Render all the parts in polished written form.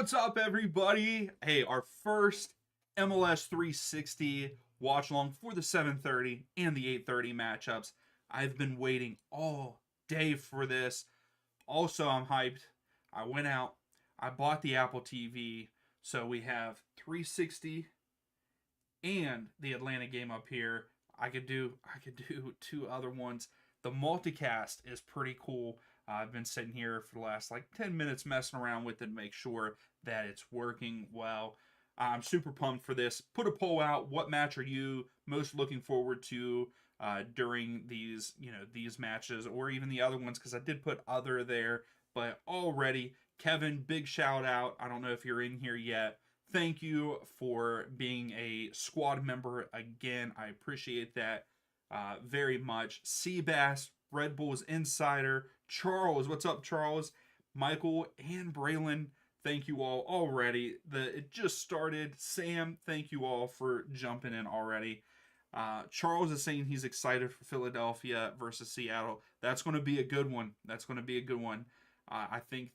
What's up, everybody? Hey, our first MLS 360 watch along for the 7:30 and the 8:30 matchups. I've been waiting all day for this. Also, I'm hyped. I went out, I bought the Apple TV, so we have 360 and the Atlanta game up here. I could do two other ones. The multicast is pretty cool. I've been sitting here for the last like 10 minutes messing around with it to make sure that it's working well. I'm super pumped for this. Put a poll out. What match are you most looking forward to during these matches, or even the other ones? Because I did put other there, but already, Kevin, big shout out. I don't know if you're in here yet. Thank you for being a squad member again. I appreciate that very much. Seabass, Red Bulls Insider, Charles, what's up, Charles? Michael and Braylon, thank you all already. It just started. Sam, thank you all for jumping in already. Charles is saying he's excited for Philadelphia versus Seattle. That's going to be a good one. I think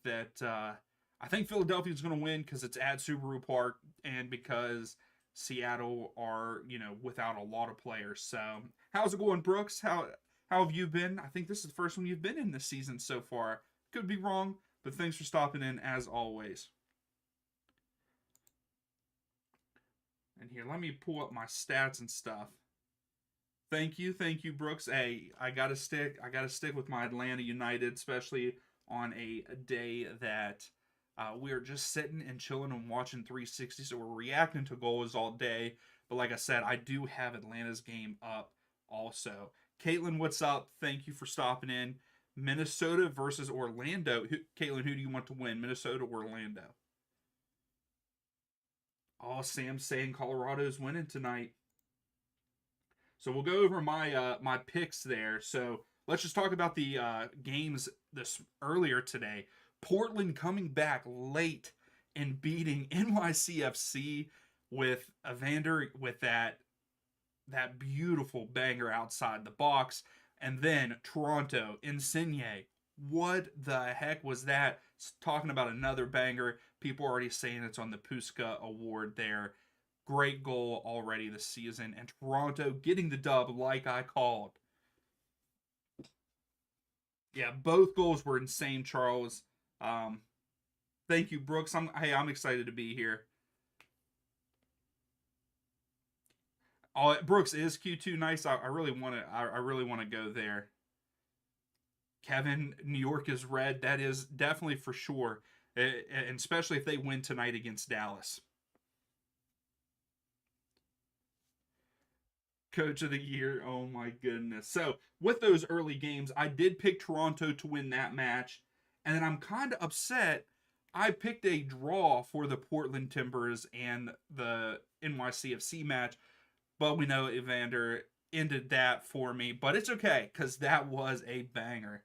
Philadelphia is going to win because it's at Subaru Park and because Seattle are without a lot of players. So how's it going, Brooks? How have you been? I think this is the first one you've been in this season so far. Could be wrong, but thanks for stopping in as always. And here, let me pull up my stats and stuff. Thank you, Brooks. Hey, I gotta stick with my Atlanta United, especially on a day that we are just sitting and chilling and watching 360. So we're reacting to goals all day. But like I said, I do have Atlanta's game up also. Caitlin, what's up? Thank you for stopping in. Minnesota versus Orlando. Caitlin, who do you want to win? Minnesota or Orlando? Oh, Sam's saying Colorado's winning tonight. So we'll go over my picks there. So let's just talk about the games this earlier today. Portland coming back late and beating NYCFC with Evander with that beautiful banger outside the box. And then Toronto, Insigne. What the heck was that? Talking about another banger. People are already saying it's on the Puska Award there. Great goal already this season. And Toronto getting the dub like I called. Yeah, both goals were insane, Charles. Thank you, Brooks. I'm excited to be here. Oh, Brooks, is Q2 nice? I really want to go there. Kevin, New York is red. That is definitely for sure, and especially if they win tonight against Dallas. Coach of the year. Oh my goodness. So with those early games, I did pick Toronto to win that match, and then I'm kind of upset. I picked a draw for the Portland Timbers and the NYCFC match, but we know Evander ended that for me. But it's okay, because that was a banger.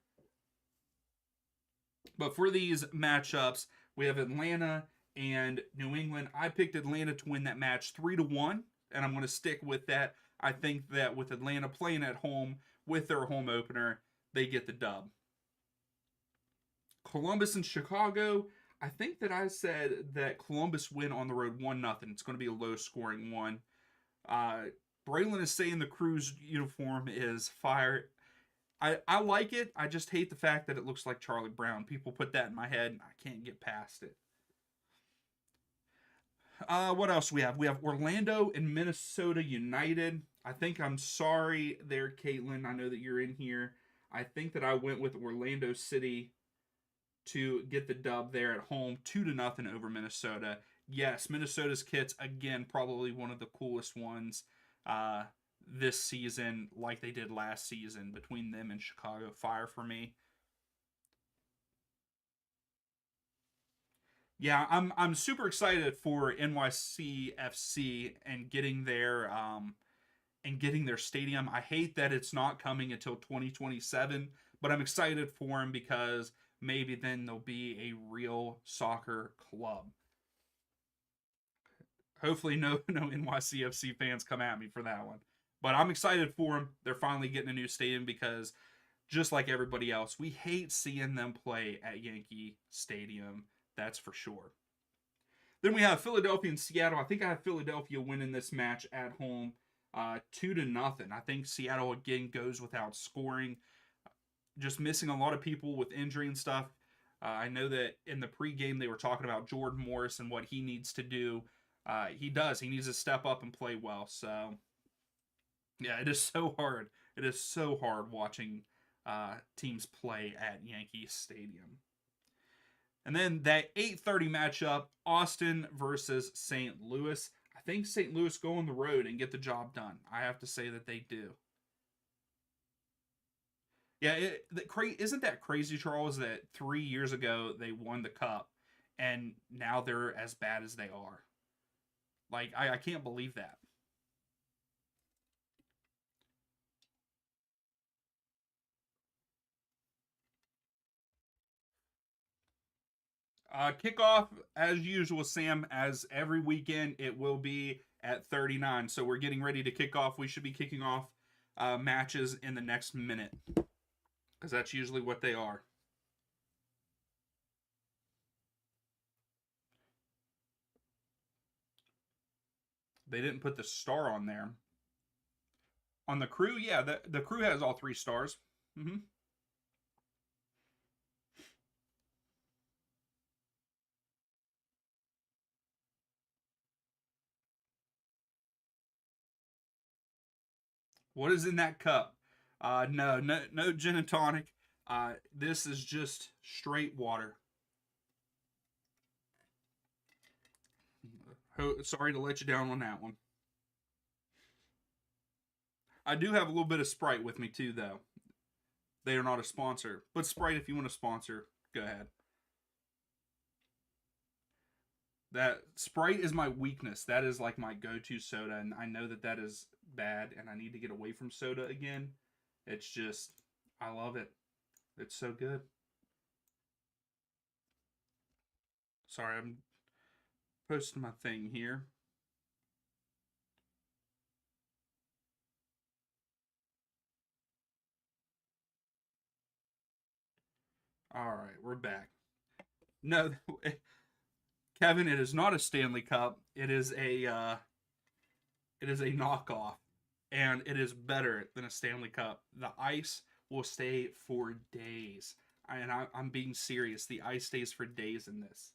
But for these matchups, we have Atlanta and New England. I picked Atlanta to win that match 3-1, and I'm going to stick with that. I think that with Atlanta playing at home with their home opener, they get the dub. Columbus and Chicago. I think that I said that Columbus win on the road 1-0. It's going to be a low-scoring one. Braylon is saying the Crew's uniform is fire. I like it. I just hate the fact that it looks like Charlie Brown. People put that in my head, and I can't get past it. What else we have? We have Orlando and Minnesota United. I think I'm sorry there, Caitlin. I know that you're in here. I think that I went with Orlando City to get the dub there at home, 2-0 over Minnesota. Yes, Minnesota's kits, again, probably one of the coolest ones this season, like they did last season between them and Chicago Fire for me. Yeah, I'm super excited for NYCFC and getting their stadium. I hate that it's not coming until 2027, but I'm excited for them because maybe then there'll be a real soccer club. Hopefully, no NYCFC fans come at me for that one. But I'm excited for them. They're finally getting a new stadium because, just like everybody else, we hate seeing them play at Yankee Stadium. That's for sure. Then we have Philadelphia and Seattle. I think I have Philadelphia winning this match at home, 2-0. I think Seattle again goes without scoring, just missing a lot of people with injury and stuff. I know that in the pregame they were talking about Jordan Morris and what he needs to do. He does. He needs to step up and play well. So, yeah, it is so hard. It is so hard watching teams play at Yankee Stadium. And then that 8:30 matchup, Austin versus St. Louis. I think St. Louis go on the road and get the job done. I have to say that they do. Yeah, isn't that crazy, Charles, that 3 years ago they won the Cup, and now they're as bad as they are? Like, I can't believe that. Kickoff, as usual, Sam, as every weekend, it will be at 39. So we're getting ready to kick off. We should be kicking off matches in the next minute, because that's usually what they are. They didn't put the star on there. On the crew, yeah, the crew has all 3 stars. Mm-hmm. What is in that cup? No gin and tonic. This is just straight water. Sorry to let you down on that one. I do have a little bit of Sprite with me too, though. They are not a sponsor, but Sprite, if you want to sponsor, go ahead. That Sprite is my weakness. That is like my go-to soda, and I know that that is bad, and I need to get away from soda again. It's just, I love it. It's so good. Sorry, I'm posting my thing here. All right, we're back. No, Kevin, it is not a Stanley Cup. It is a knockoff, and it is better than a Stanley Cup. The ice will stay for days, and I'm being serious. The ice stays for days in this.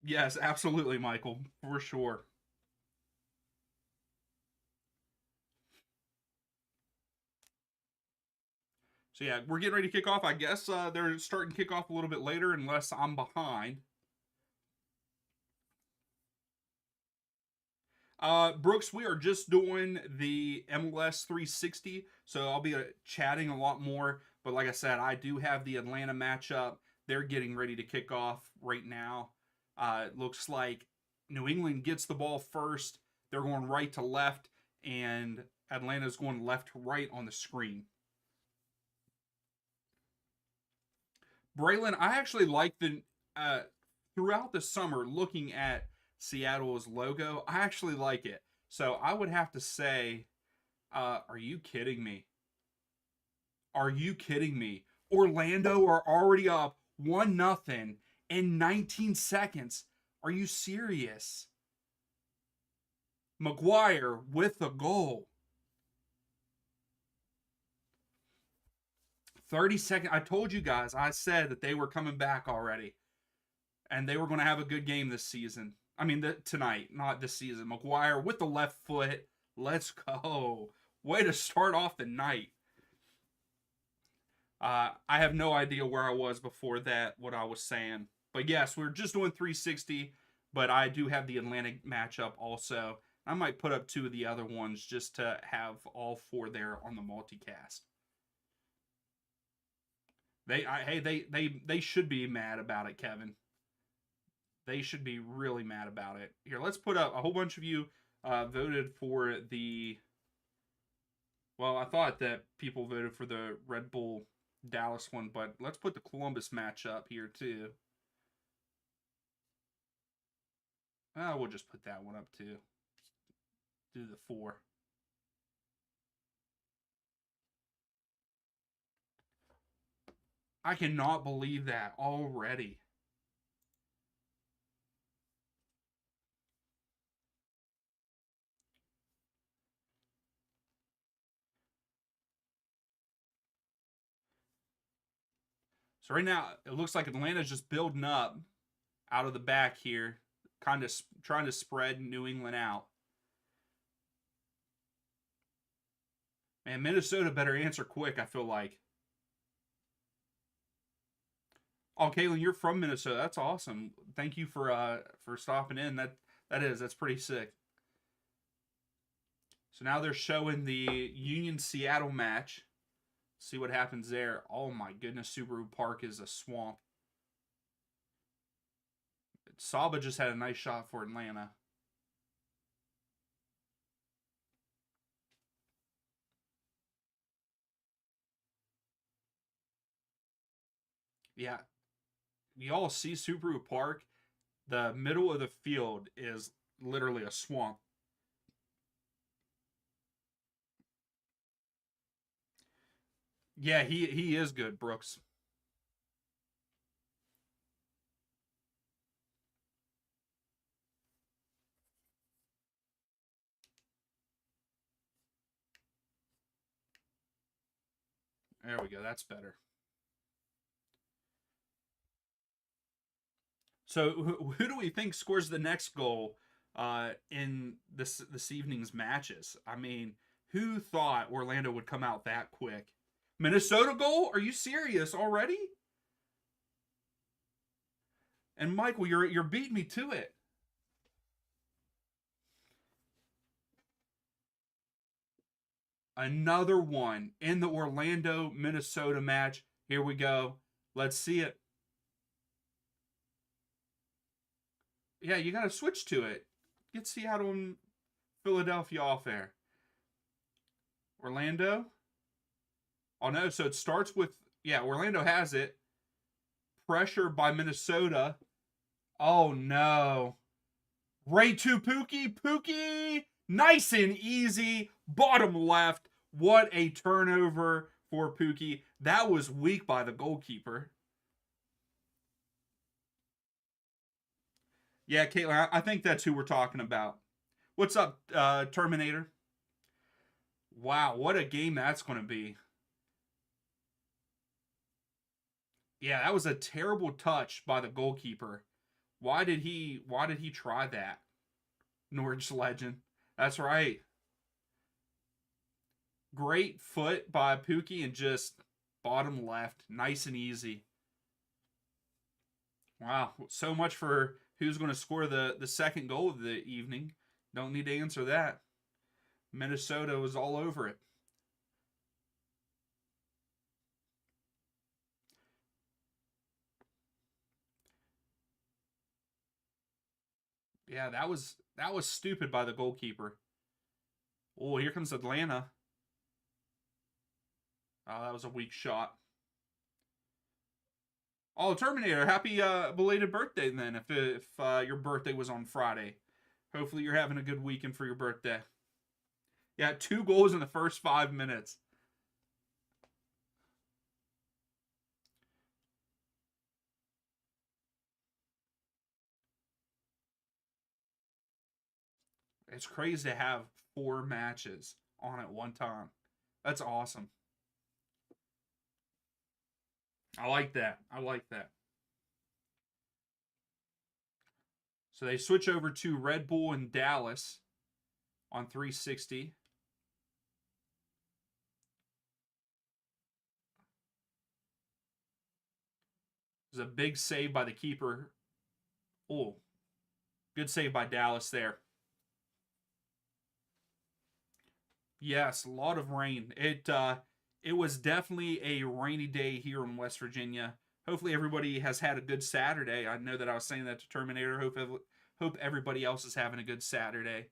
Yes, absolutely, Michael, for sure. So yeah, we're getting ready to kick off. I guess they're starting to kick off a little bit later, unless I'm behind. Brooks, we are just doing the MLS 360, so I'll be chatting a lot more. But like I said, I do have the Atlanta matchup. They're getting ready to kick off right now. It looks like New England gets the ball first. They're going right to left, and Atlanta's going left to right on the screen. Braylon, I actually like the throughout the summer looking at Seattle's logo. I actually like it. So I would have to say, are you kidding me? Are you kidding me? Orlando are already up 1-0 in 19 seconds. Are you serious? McGuire with the goal. 30 seconds. I told you guys, I said that they were coming back already. And they were going to have a good game this season. I mean, tonight, not this season. McGuire with the left foot. Let's go. Way to start off the night. I have no idea where I was before that, what I was saying. But yes, we're just doing 360, but I do have the Atlantic matchup also. I might put up 2 of the other ones just to have all 4 there on the multicast. They should be mad about it, Kevin. They should be really mad about it. Here, let's put up a whole bunch of you voted for the. Well, I thought that people voted for the Red Bull Dallas one, but let's put the Columbus matchup here too. We'll just put that one up too. Do the 4. I cannot believe that already. So right now, it looks like Atlanta's just building up out of the back here, kind of trying to spread New England out. Man, Minnesota better answer quick, I feel like. Oh, Caitlin, you're from Minnesota. That's awesome. Thank you for stopping in. That's pretty sick. So now they're showing the Union Seattle match. See what happens there. Oh my goodness, Subaru Park is a swamp. Saba just had a nice shot for Atlanta. Yeah, you all see Subaru Park. The middle of the field is literally a swamp. Yeah, he is good, Brooks. There we go. That's better. So who do we think scores the next goal in this evening's matches? I mean, who thought Orlando would come out that quick? Minnesota goal? Are you serious already? And Michael, you're beating me to it. Another one in the Orlando Minnesota match. Here we go. Let's see it. Yeah, you got to switch to it. Get Seattle and Philadelphia off there. Orlando. Oh no, so it starts with, yeah, Orlando has it. Pressure by Minnesota. Oh no. Right to Pookie. Pookie. Nice and easy. Bottom left. What a turnover for Pookie. That was weak by the goalkeeper. Yeah, Caitlin, I think that's who we're talking about. What's up, Terminator? Wow, what a game that's going to be. Yeah, that was a terrible touch by the goalkeeper. Why did he try that? Norwich legend. That's right. Great foot by Pookie and just bottom left. Nice and easy. Wow. So much for who's going to score the second goal of the evening. Don't need to answer that. Minnesota was all over it. Yeah, that was stupid by the goalkeeper. Oh, here comes Atlanta. Oh, that was a weak shot. Oh, Terminator, happy belated birthday then. If your birthday was on Friday, hopefully you're having a good weekend for your birthday. Yeah, 2 goals in the first 5 minutes. It's crazy to have 4 matches on at one time. That's awesome. I like that. I like that. So they switch over to Red Bull and Dallas on 360. There's a big save by the keeper. Oh, good save by Dallas there. Yes, a lot of rain. It was definitely a rainy day here in West Virginia. Hopefully everybody has had a good Saturday. I know that I was saying that to Terminator. Hope everybody else is having a good Saturday.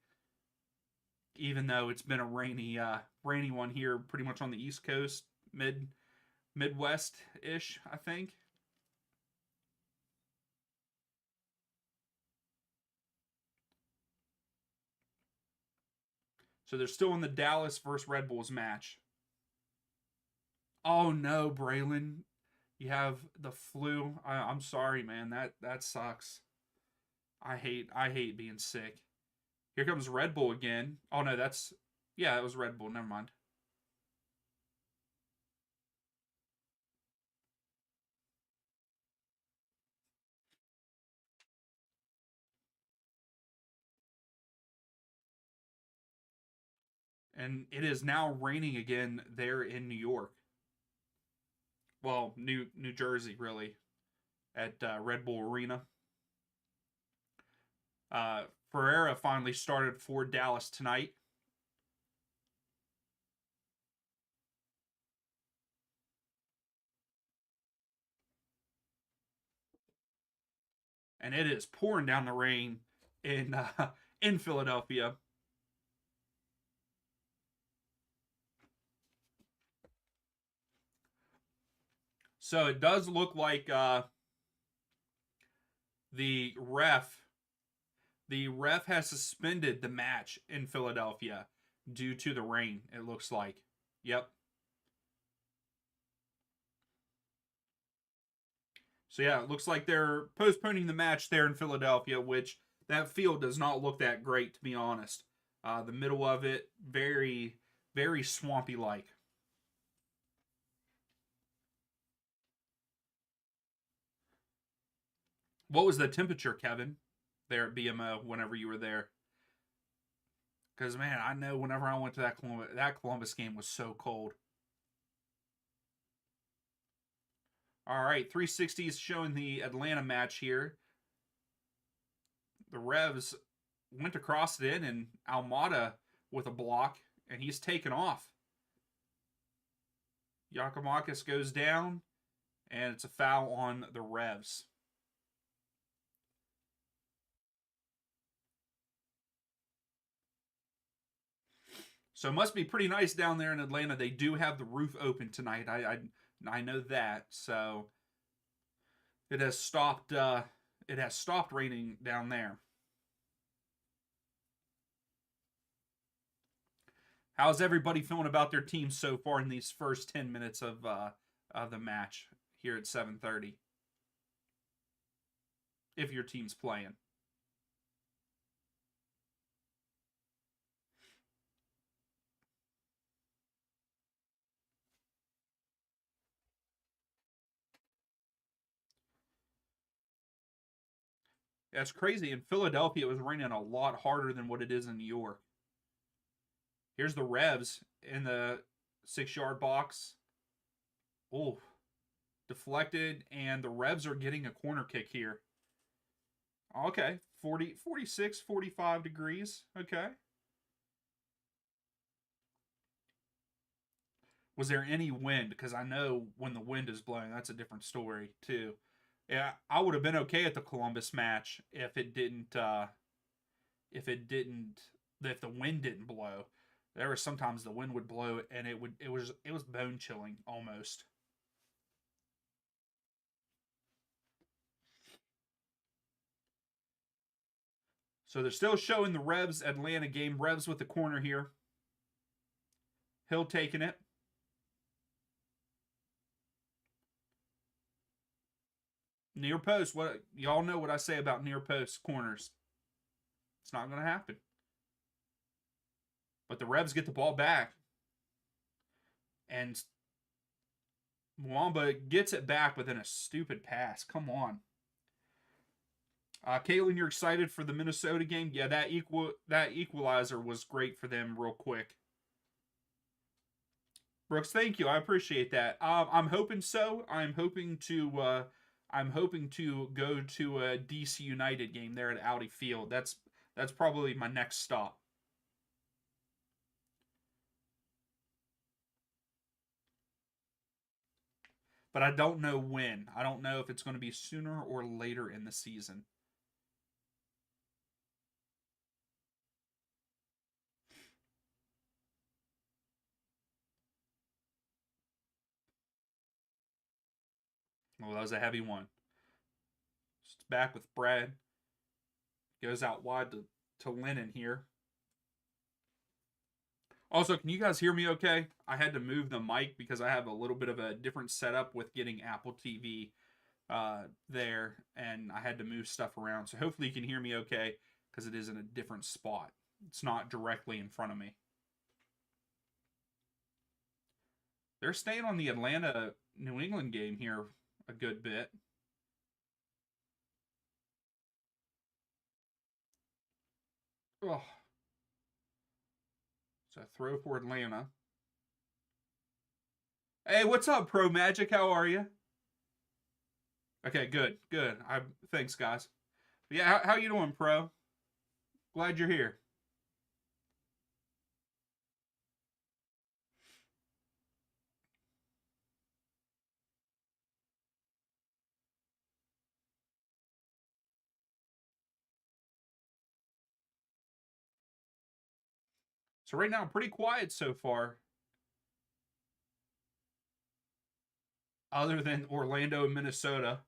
Even though it's been a rainy one here, pretty much on the East Coast, Midwest ish, I think. So they're still in the Dallas versus Red Bulls match. Oh no, Braylon. You have the flu. I'm sorry, man. That sucks. I hate being sick. Here comes Red Bull again. Oh no, that's yeah, it was Red Bull. Never mind. And it is now raining again there in New York. Well, New Jersey, really, at Red Bull Arena. Ferreira finally started for Dallas tonight. And it is pouring down the rain in Philadelphia. So it does look like the ref the ref has suspended the match in Philadelphia due to the rain. It looks like. Yep. So yeah, it looks like they're postponing the match there in Philadelphia, which that field does not look that great to be honest. The middle of it, very swampy like. What was the temperature, Kevin, there at BMO whenever you were there? Because man, I know whenever I went to that Columbus game was so cold. All right, 360 is showing the Atlanta match here. The Revs went across it in, and Almada with a block, and he's taken off. Yakimakis goes down, and it's a foul on the Revs. So it must be pretty nice down there in Atlanta. They do have the roof open tonight. I know that. So it has stopped. It has stopped raining down there. How's everybody feeling about their team so far in these first 10 minutes of the match here at 7:30? If your team's playing. That's crazy. In Philadelphia, it was raining a lot harder than what it is in New York. Here's the Revs in the 6 yard box. Oh, deflected, and the Revs are getting a corner kick here. Okay, 40, 46, 45 degrees. Okay. Was there any wind? Because I know when the wind is blowing, that's a different story too. Yeah, I would have been okay at the Columbus match if it didn't if it didn't if the wind didn't blow. There were sometimes the wind would blow and it was bone chilling almost. So they're still showing the Revs Atlanta game. Revs with the corner here. Hill taking it. Near post. What y'all know what I say about near post corners. It's not going to happen. But the Revs get the ball back. And Mwamba gets it back, but then a stupid pass. Come on. Caitlin, you're excited for the Minnesota game? Yeah, that equalizer was great for them real quick. Brooks, thank you. I appreciate that. I'm hoping so. I'm hoping to go to a DC United game there at Audi Field. That's probably my next stop. But I don't know when. I don't know if it's going to be sooner or later in the season. Oh, that was a heavy one. It's back with Brad. Goes out wide to Lennon here. Also, can you guys hear me okay? I had to move the mic because I have a little bit of a different setup with getting Apple TV there, and I had to move stuff around. So hopefully you can hear me okay because it is in a different spot. It's not directly in front of me. They're staying on the Atlanta New England game here a good bit. Oh. So throw for Atlanta. Hey, what's up, Pro Magic? How are you? Okay, good, good. Thanks, guys. But yeah, how you doing, Pro? Glad you're here. So right now, pretty quiet so far, other than Orlando and Minnesota.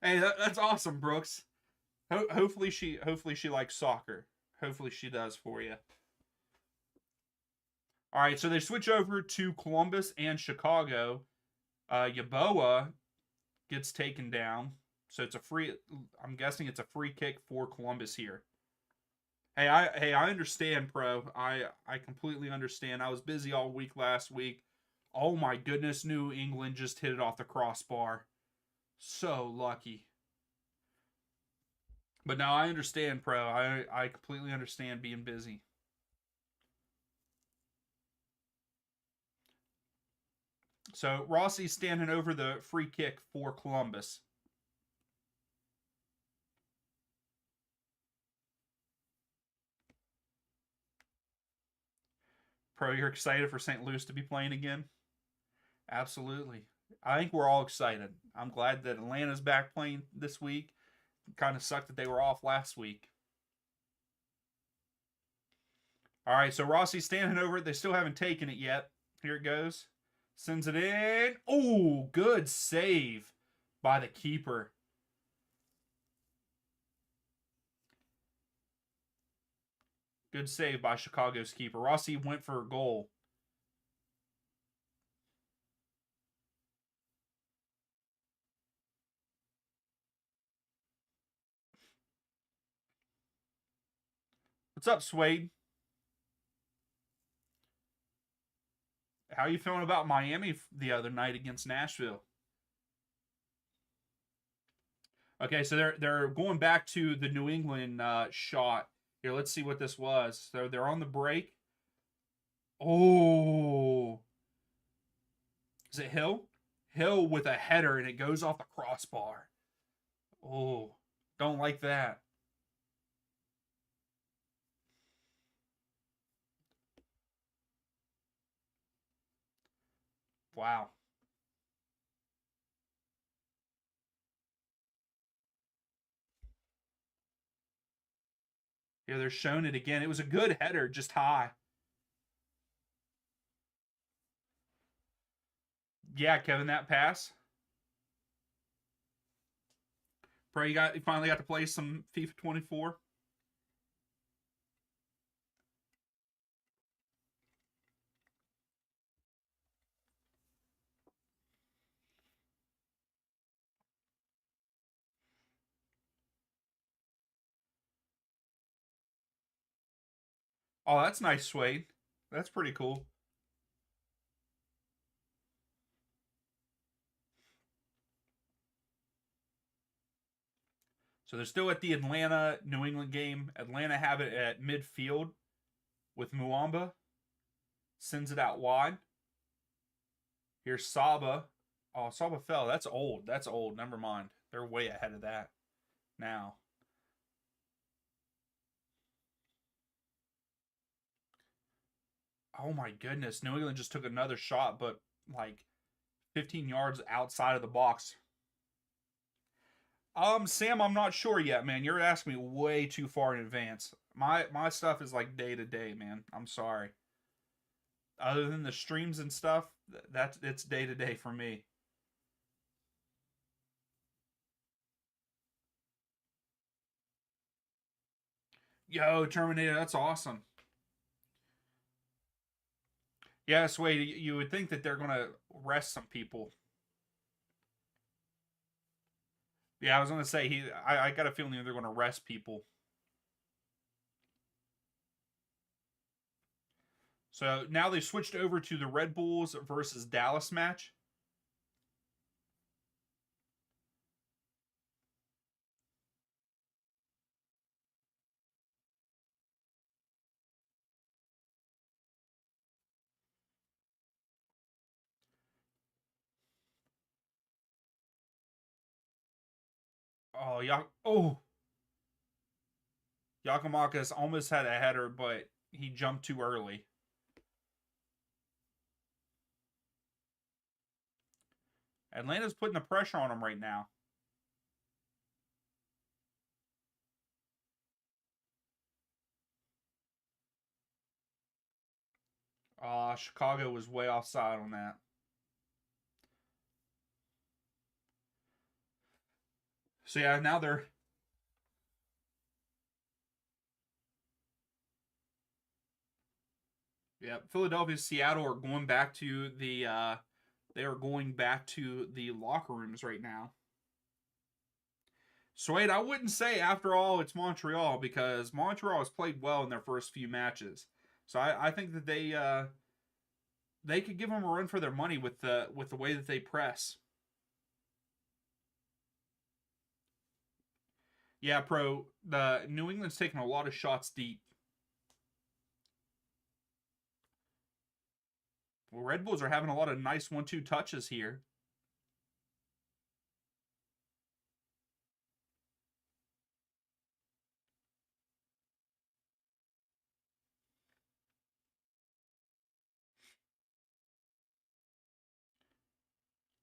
Hey, that's awesome, Brooks. Hopefully she likes soccer. Hopefully she does for you. All right, so they switch over to Columbus and Chicago. Yaboa gets taken down, so it's a free. I'm guessing it's a free kick for Columbus here. Hey, I understand, Pro. I completely understand. I was busy all week last week. Oh my goodness, New England just hit it off the crossbar. So lucky. But now I understand, Pro. I completely understand being busy. So Rossi's standing over the free kick for Columbus. Pro, you're excited for St. Louis to be playing again? Absolutely. I think we're all excited. I'm glad that Atlanta's back playing this week. Kind of sucked that they were off last week. All right, so Rossi's standing over it. They still haven't taken it yet. Here it goes. Sends it in. Oh, good save by the keeper. Good save by Chicago's keeper. Rossi went for a goal. What's up, Swade? How are you feeling about Miami the other night against Nashville? Okay, so they're going back to the New England shot. Here, let's see what this was. So they're on the break. Oh, is it Hill? Hill with a header and it goes off the crossbar. Oh, don't like that. Wow. Yeah, they're showing it again. It was a good header, just high. Yeah, Kevin, that pass. Pray you finally got to play some FIFA 24. Oh, that's nice, Suede. That's pretty cool. So they're still at the Atlanta New England game. Atlanta have it at midfield with Muamba. Sends it out wide. Here's Saba. Oh, Saba fell. That's old. That's old. Never mind. They're way ahead of that now. Oh my goodness. New England just took another shot, but like 15 yards outside of the box. Sam, I'm not sure yet, man. You're asking me way too far in advance. My stuff is like day to day, man. I'm sorry. Other than the streams and stuff, that's it's day to day for me. Yo, Terminator, that's awesome. Yes, wait, you would think that they're going to rest some people. Yeah, I was going to say, I got a feeling they're going to rest people. So now they've switched over to the Red Bulls versus Dallas match. Oh, Yakimakis almost had a header, but he jumped too early. Atlanta's putting the pressure on him right now. Chicago was way offside on that. So yeah, now they're yeah, Philadelphia, Seattle are going back to the they are going back to the locker rooms right now. So wait, I wouldn't say after all it's Montreal because Montreal has played well in their first few matches. So I think that they could give them a run for their money with the way that they press. Yeah, pro. The New England's taking a lot of shots deep. Well, Red Bulls are having a lot of nice 1-2 touches here.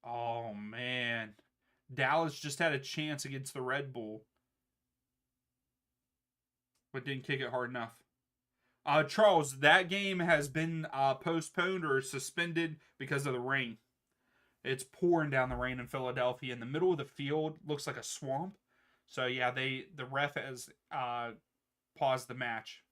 Oh man, Dallas just had a chance against the Red Bull, but didn't kick it hard enough. Charles, that game has been postponed or suspended because of the rain. It's pouring down the rain in Philadelphia. In the middle of the field, looks like a swamp. So yeah, the ref has paused the match.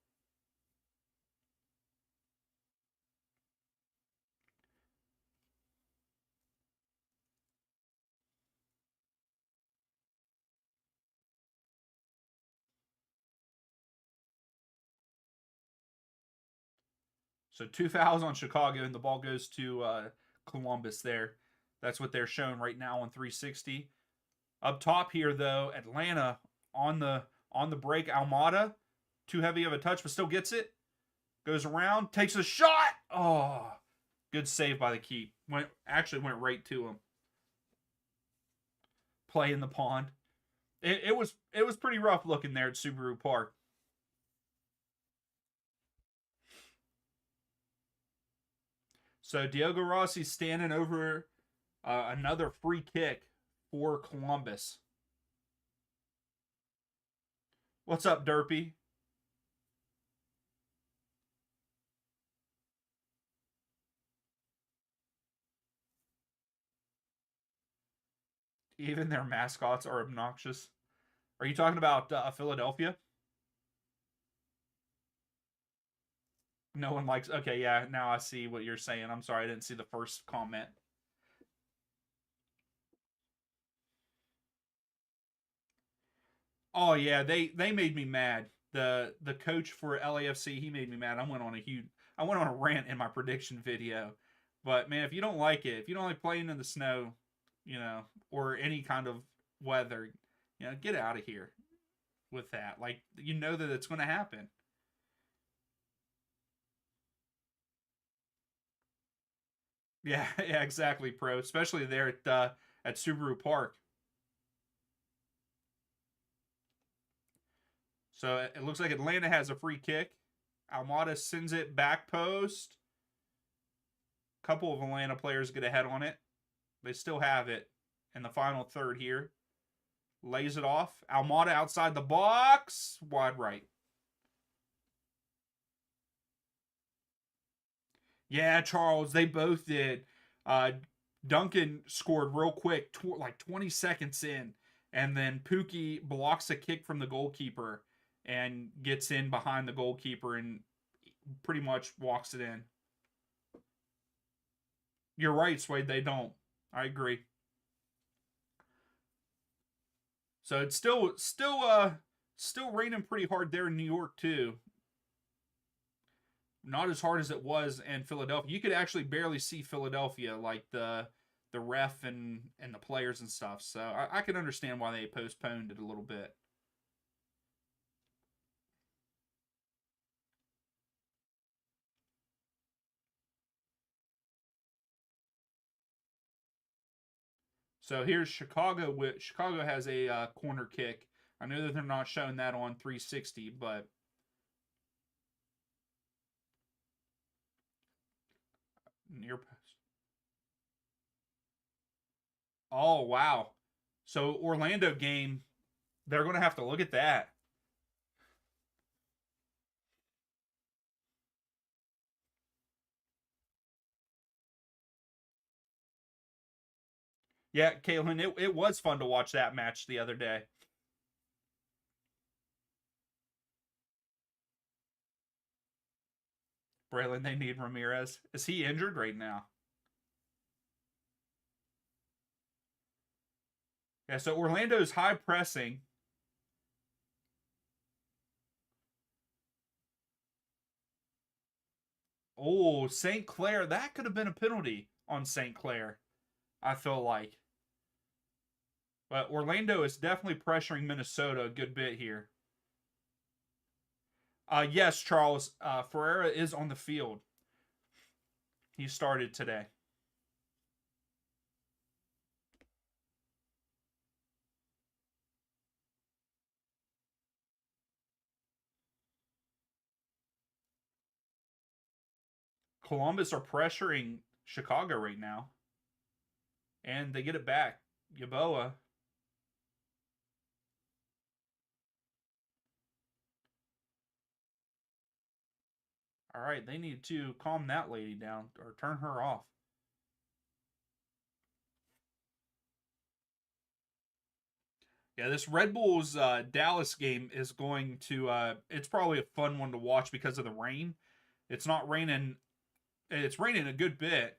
So two fouls on Chicago, and the ball goes to Columbus. There, that's what they're showing right now on 360. Up top here, though, Atlanta on the break. Almada, too heavy of a touch, but still gets it. Goes around, takes a shot. Oh, good save by the keep. Went right to him. Play in the pond. It was pretty rough looking there at Subaru Park. So Diogo Rossi standing over another free kick for Columbus. What's up, Derpy? Even their mascots are obnoxious. Are you talking about Philadelphia? No one likes. Okay, yeah. Now I see what you're saying. I'm sorry, I didn't see the first comment. Oh yeah, they made me mad. The coach for LAFC, he made me mad. I went on a rant in my prediction video. But man, if you don't like it, if you don't like playing in the snow, or any kind of weather, get out of here with that. Like you know that it's going to happen. Yeah, yeah, exactly, pro. Especially there at Subaru Park. So it looks like Atlanta has a free kick. Almada sends it back post. A couple of Atlanta players get ahead on it. They still have it in the final third here. Lays it off. Almada outside the box. Wide right. Yeah, Charles, they both did. Uh, Duncan scored real quick, like 20 seconds in, and then Pookie blocks a kick from the goalkeeper, and gets in behind the goalkeeper and pretty much walks it in. You're right, Swade. They don't. I agree. So it's still raining pretty hard there in New York too. Not as hard as it was in Philadelphia. You could actually barely see Philadelphia, like the ref and the players and stuff. So I can understand why they postponed it a little bit. So here's Chicago. Chicago has a corner kick. I know that they're not showing that on 360, but near post. Oh wow! So Orlando game, they're going to have to look at that. Yeah, Caitlin, it was fun to watch that match the other day. Braylon, they need Ramirez. Is he injured right now? Yeah, so Orlando's high pressing. Oh, St. Clair. That could have been a penalty on St. Clair, I feel like. But Orlando is definitely pressuring Minnesota a good bit here. Yes, Charles. Ferreira is on the field. He started today. Columbus are pressuring Chicago right now. And they get it back. Yaboa. All right, they need to calm that lady down or turn her off. Yeah, this Red Bulls Dallas game is going to. It's probably a fun one to watch because of the rain. It's not raining. It's raining a good bit,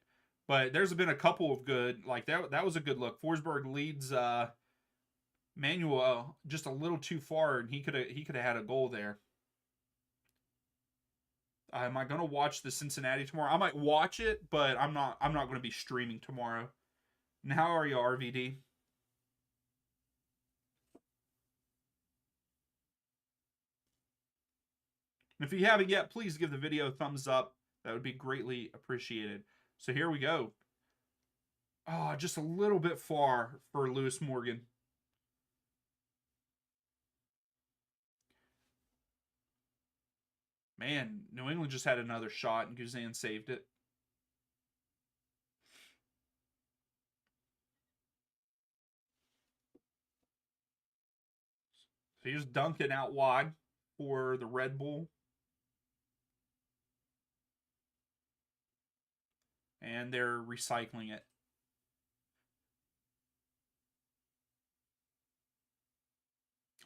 but there's been a couple of good. Like that was a good look. Forsberg leads Manuel just a little too far, and he could have had a goal there. Am I gonna watch the Cincinnati tomorrow? I might watch it, but I'm not gonna be streaming tomorrow. And how are you, RVD? And if you haven't yet, please give the video a thumbs up. That would be greatly appreciated. So here we go. Oh, just a little bit far for Lewis Morgan. Man, New England just had another shot and Guzan saved it. So here's Duncan out wide for the Red Bull. And they're recycling it.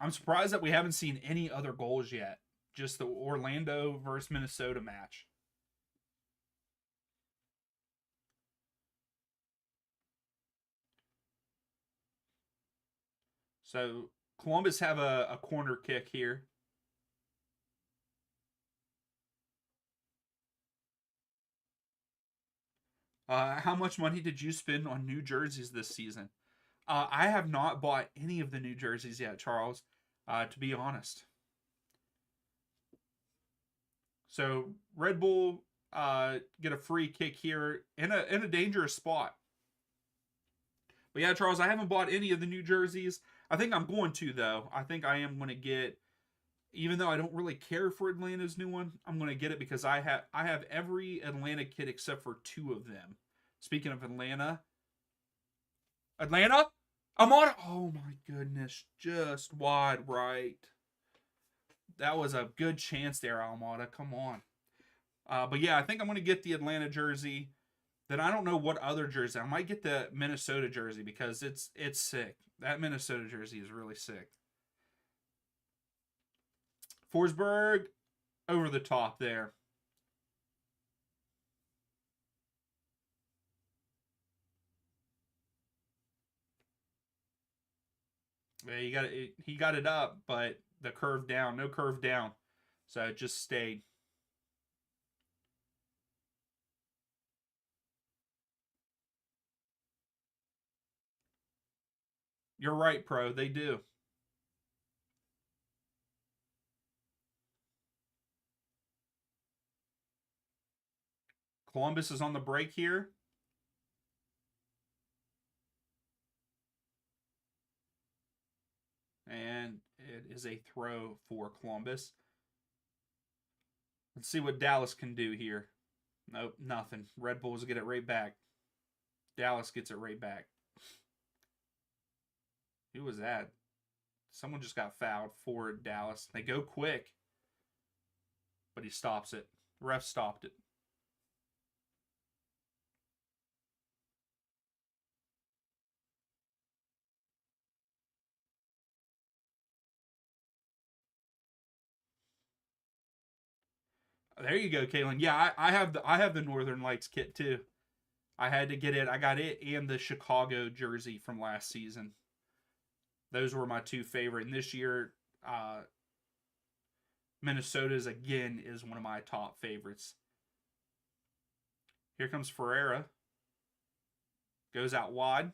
I'm surprised that we haven't seen any other goals yet. Just the Orlando versus Minnesota match. So Columbus have a corner kick here. How much money did you spend on new jerseys this season? I have not bought any of the new jerseys yet, Charles, to be honest. So Red Bull get a free kick here in a dangerous spot. But yeah, Charles, I haven't bought any of the new jerseys. I think I'm going to though. I think I am going to get, even though I don't really care for Atlanta's new one, I'm going to get it because I have every Atlanta kit except for two of them. Speaking of Atlanta, I'm on. Oh my goodness, just wide right. That was a good chance there, Almada. Come on. But yeah, I think I'm going to get the Atlanta jersey. Then I don't know what other jersey. I might get the Minnesota jersey because it's sick. That Minnesota jersey is really sick. Forsberg over the top there. Yeah, he got it up, but the curve down, no curve down. So it just stayed. You're right, Pro. They do. Columbus is on the break here. And it is a throw for Columbus. Let's see what Dallas can do here. Nope, nothing. Red Bulls get it right back. Dallas gets it right back. Who was that? Someone just got fouled for Dallas. They go quick, but he stops it. The ref stopped it. There you go, Kalen. Yeah, I have the Northern Lights kit too. I had to get it. I got it and the Chicago jersey from last season. Those were my two favorite. And this year, Minnesota's again is one of my top favorites. Here comes Ferreira. Goes out wide.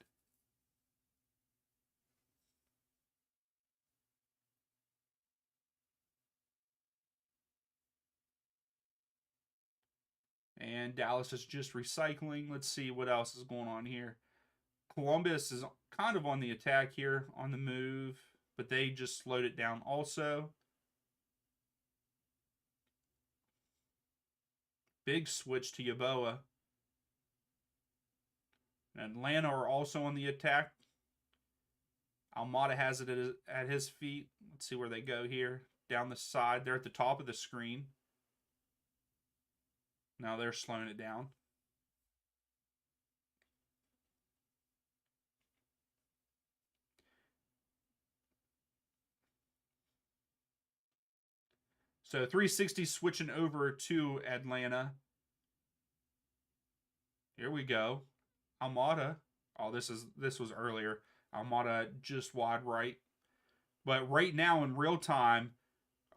And Dallas is just recycling. Let's see what else is going on here. Columbus is kind of on the attack here, on the move, but they just slowed it down also. Big switch to Yeboah. Atlanta are also on the attack. Almada has it at his feet. Let's see where they go here. Down the side. They're at the top of the screen. Now they're slowing it down. So 360 switching over to Atlanta. Here we go. Almada. Oh, this was earlier. Almada just wide right. But right now in real time,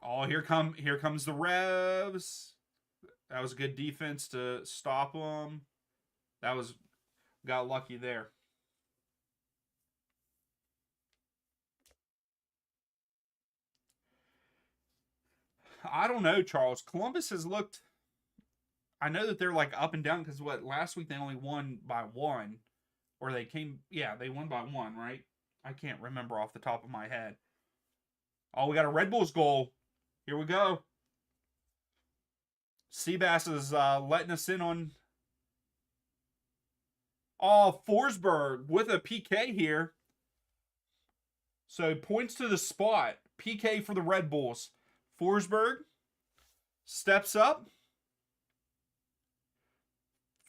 oh, here comes the Revs. That was a good defense to stop them. Got lucky there. I don't know, Charles. Columbus has looked. I know that they're like up and down because last week they only won by one, or they won by one, right? I can't remember off the top of my head. Oh, we got a Red Bulls goal. Here we go. Seabass is letting us in on. Oh, Forsberg with a PK here. So points to the spot. PK for the Red Bulls. Forsberg steps up.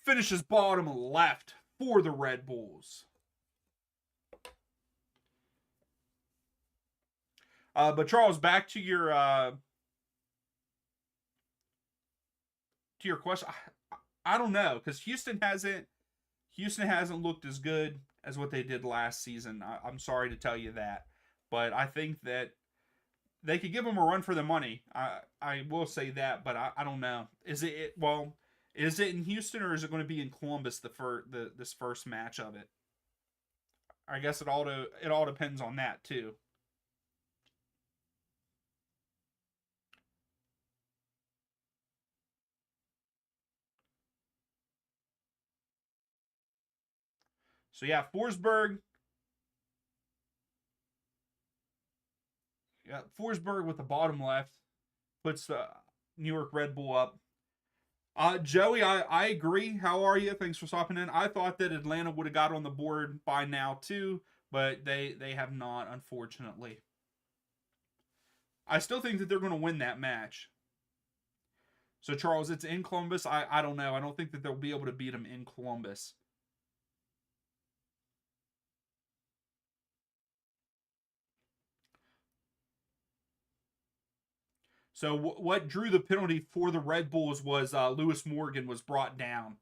Finishes bottom left for the Red Bulls. But Charles, back to your question. I don't know because Houston hasn't looked as good as what they did last season. I'm sorry to tell you that, but I think that they could give them a run for their money. I will say that, but I don't know. Is it in Houston or is it going to be in Columbus this first match of it? I guess it all depends on that too. So yeah, Forsberg. Yeah, Forsberg with the bottom left puts the New York Red Bull up. Joey, I agree. How are you? Thanks for stopping in. I thought that Atlanta would have got on the board by now too, but they have not, unfortunately. I still think that they're going to win that match. So Charles, it's in Columbus. I don't know. I don't think that they'll be able to beat them in Columbus. So what drew the penalty for the Red Bulls was Lewis Morgan was brought down.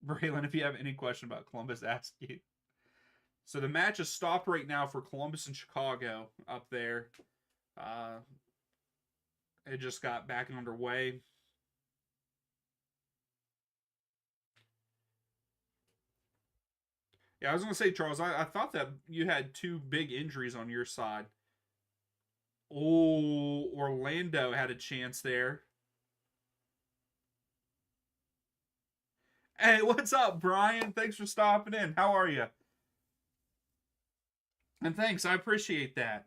Braylon, if you have any question about Columbus, ask you. So the match is stopped right now for Columbus and Chicago up there. Uh, it just got back underway. Yeah, I was going to say, Charles, I thought that you had two big injuries on your side. Oh, Orlando had a chance there. Hey, what's up, Brian? Thanks for stopping in. How are you? And thanks, I appreciate that.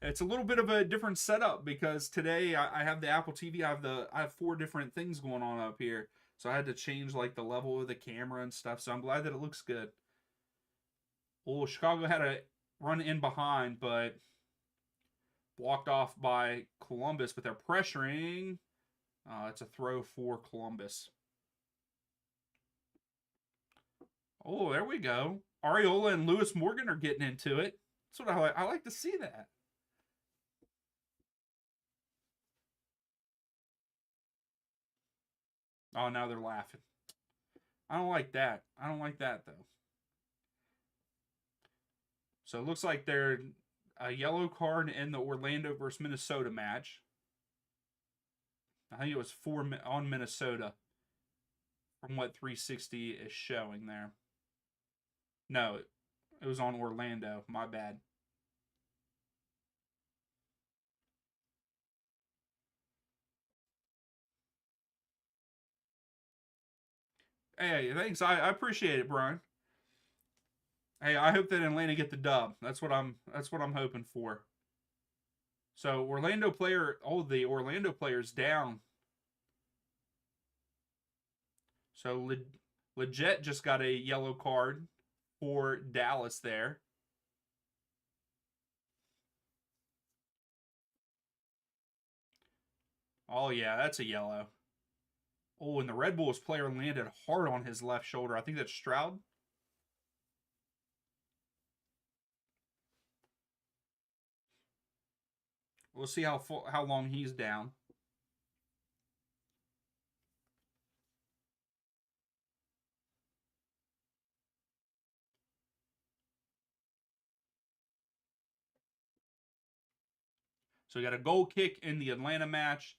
It's a little bit of a different setup because today I have the Apple TV. I have four different things going on up here, so I had to change like the level of the camera and stuff. So I'm glad that it looks good. Well, Chicago had a run in behind, but blocked off by Columbus. But they're pressuring. It's a throw for Columbus. Oh, there we go. Ariola and Lewis Morgan are getting into it. That's what I like to see that. Oh, now they're laughing. I don't like that. I don't like that though. So it looks like they're a yellow card in the Orlando versus Minnesota match. I think it was 4 on Minnesota from what 360 is showing there. No, it was on Orlando. My bad. Hey, thanks. I appreciate it, Brian. Hey, I hope that Atlanta get the dub. That's what I'm hoping for. So the Orlando player's down. So Legit just got a yellow card for Dallas there. Oh yeah, that's a yellow. Oh, and the Red Bulls player landed hard on his left shoulder. I think that's Stroud. We'll see how long he's down. So we got a goal kick in the Atlanta match,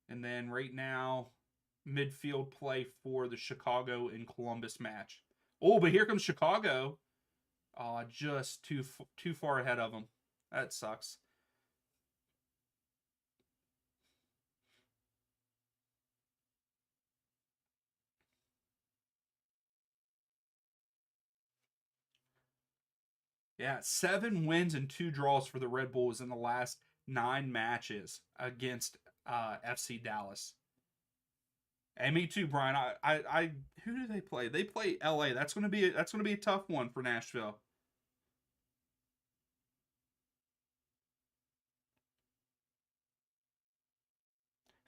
and then right now midfield play for the Chicago and Columbus match. Oh, but here comes Chicago. Just too far ahead of them. That sucks. Yeah, 7 wins and 2 draws for the Red Bulls in the last 9 matches against FC Dallas. And me too, Brian. Who do they play? They play LA. That's gonna be a tough one for Nashville.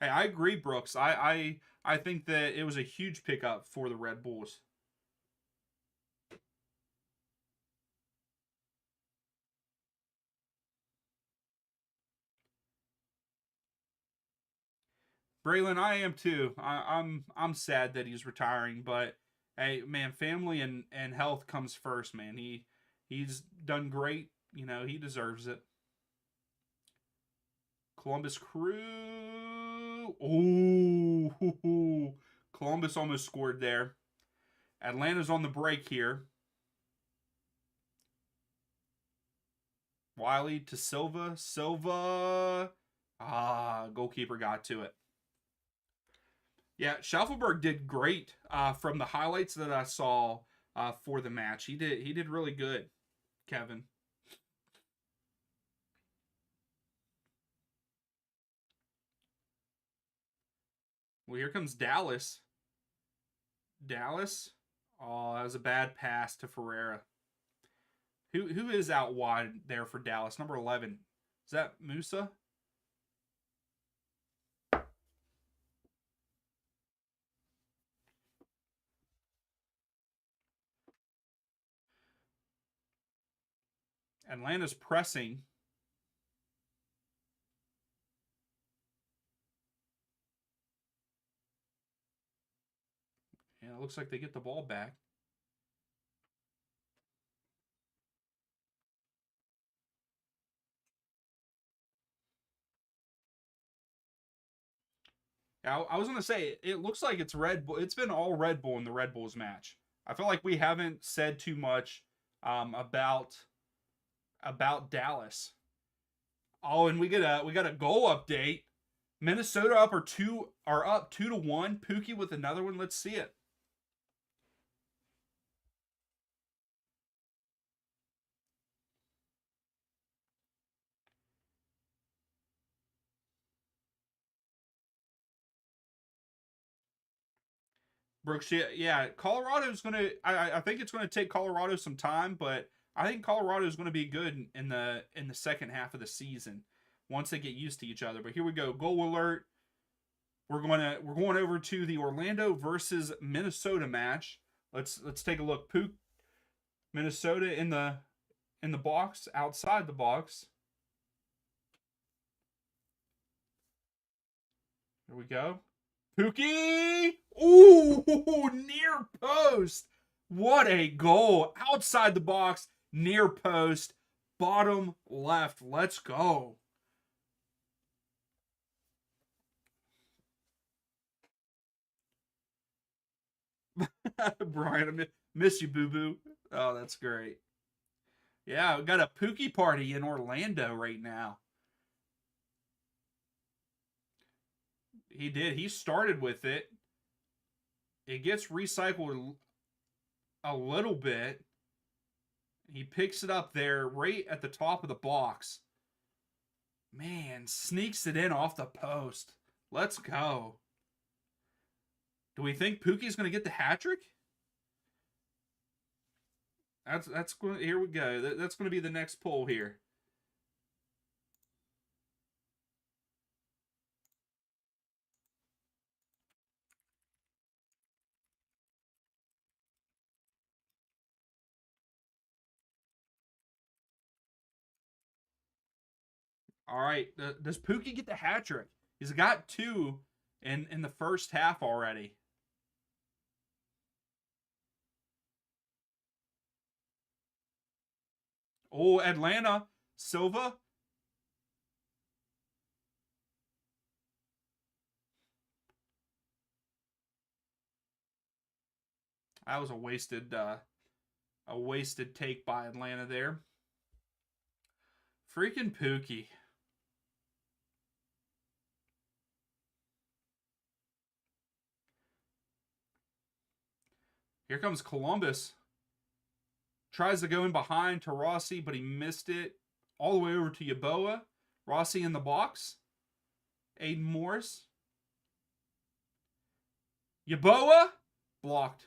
Hey, I agree, Brooks. I think that it was a huge pickup for the Red Bulls. Braylon, I am too. I'm sad that he's retiring, but hey, man, family and health comes first, man. He's done great. He deserves it. Columbus Crew. Oh, Columbus almost scored there. Atlanta's on the break here. Wiley to Silva. Silva. Goalkeeper got to it. Yeah, Schaufelberg did great from the highlights that I saw for the match. He did really good, Kevin. Well, here comes Dallas. Dallas. Oh, that was a bad pass to Ferreira. Who is out wide there for Dallas? Number 11. Is that Musa? Atlanta's pressing. Yeah, it looks like they get the ball back. I was gonna say it looks like it's Red Bull. It's been all Red Bull in the Red Bulls match. I feel like we haven't said too much about Dallas. Oh, and we got a goal update. Minnesota up 2-1. Pookie with another one. Let's see it. Brooks, yeah, Colorado's gonna. I think it's gonna take Colorado some time, but I think Colorado is gonna be good in the second half of the season once they get used to each other. But here we go, goal alert. We're going over to the Orlando versus Minnesota match. Let's take a look. Pook, Minnesota in the box, outside the box. Here we go. Pookie! Ooh, near post. What a goal. Outside the box, near post, bottom left. Let's go. Brian, I miss you, boo boo. Oh, that's great. Yeah, we got a Pookie party in Orlando right now. He did. He started with it. It gets recycled a little bit. He picks it up there right at the top of the box. Man, sneaks it in off the post. Let's go. Do we think Pookie's going to get the hat trick? That's here we go. That's going to be the next poll here. All right, does Pookie get the hat trick? He's got two in the first half already. Oh, Atlanta Silva. That was a wasted take by Atlanta there. Freaking Pookie. Here comes Columbus. Tries to go in behind to Rossi, but he missed it. All the way over to Yeboah. Rossi in the box. Aiden Morris. Yeboah blocked.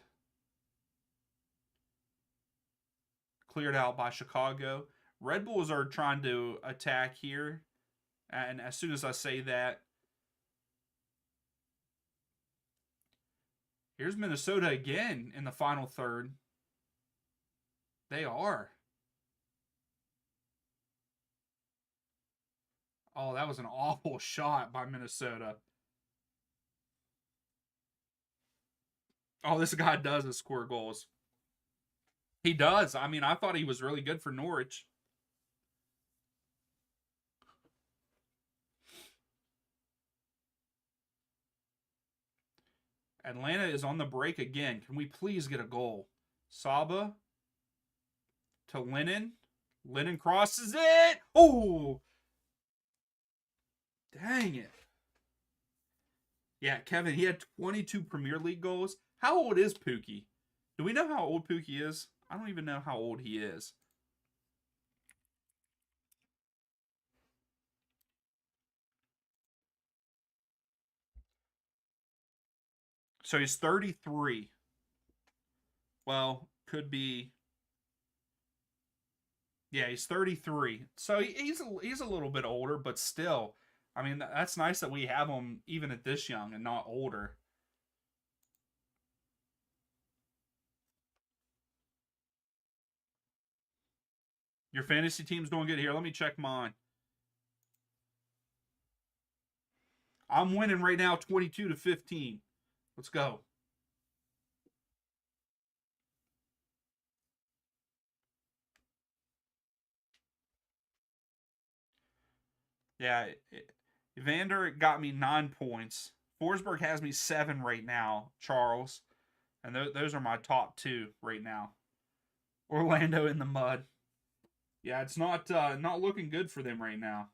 Cleared out by Chicago. Red Bulls are trying to attack here. And as soon as I say that, here's Minnesota again in the final third. They are. Oh, that was an awful shot by Minnesota. Oh, this guy does score goals. He does. I mean, I thought he was really good for Norwich. Atlanta is on the break again. Can we please get a goal? Saba to Lennon. Lennon crosses it. Oh, dang it. Yeah, Kevin, he had 22 Premier League goals. How old is Pookie? Do we know how old Pookie is? I don't even know how old he is. So he's 33. Well, could be. Yeah, he's 33. So he's a little bit older, but still. I mean, that's nice that we have him even at this young and not older. Your fantasy team's doing good here. Let me check mine. I'm winning right now 22-15. Let's go. Yeah, Evander got me 9 points. Forsberg has me 7 right now, Charles. And those are my top 2 right now. Orlando in the mud. Yeah, it's not looking good for them right now.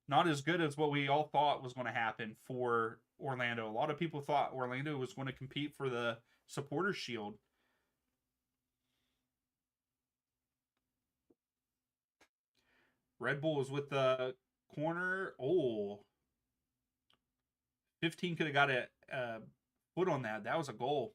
Not as good as what we all thought was going to happen for Orlando. A lot of people thought Orlando was going to compete for the Supporters Shield. Red Bull is with the corner. Oh, 15 could have got a foot on that. That was a goal.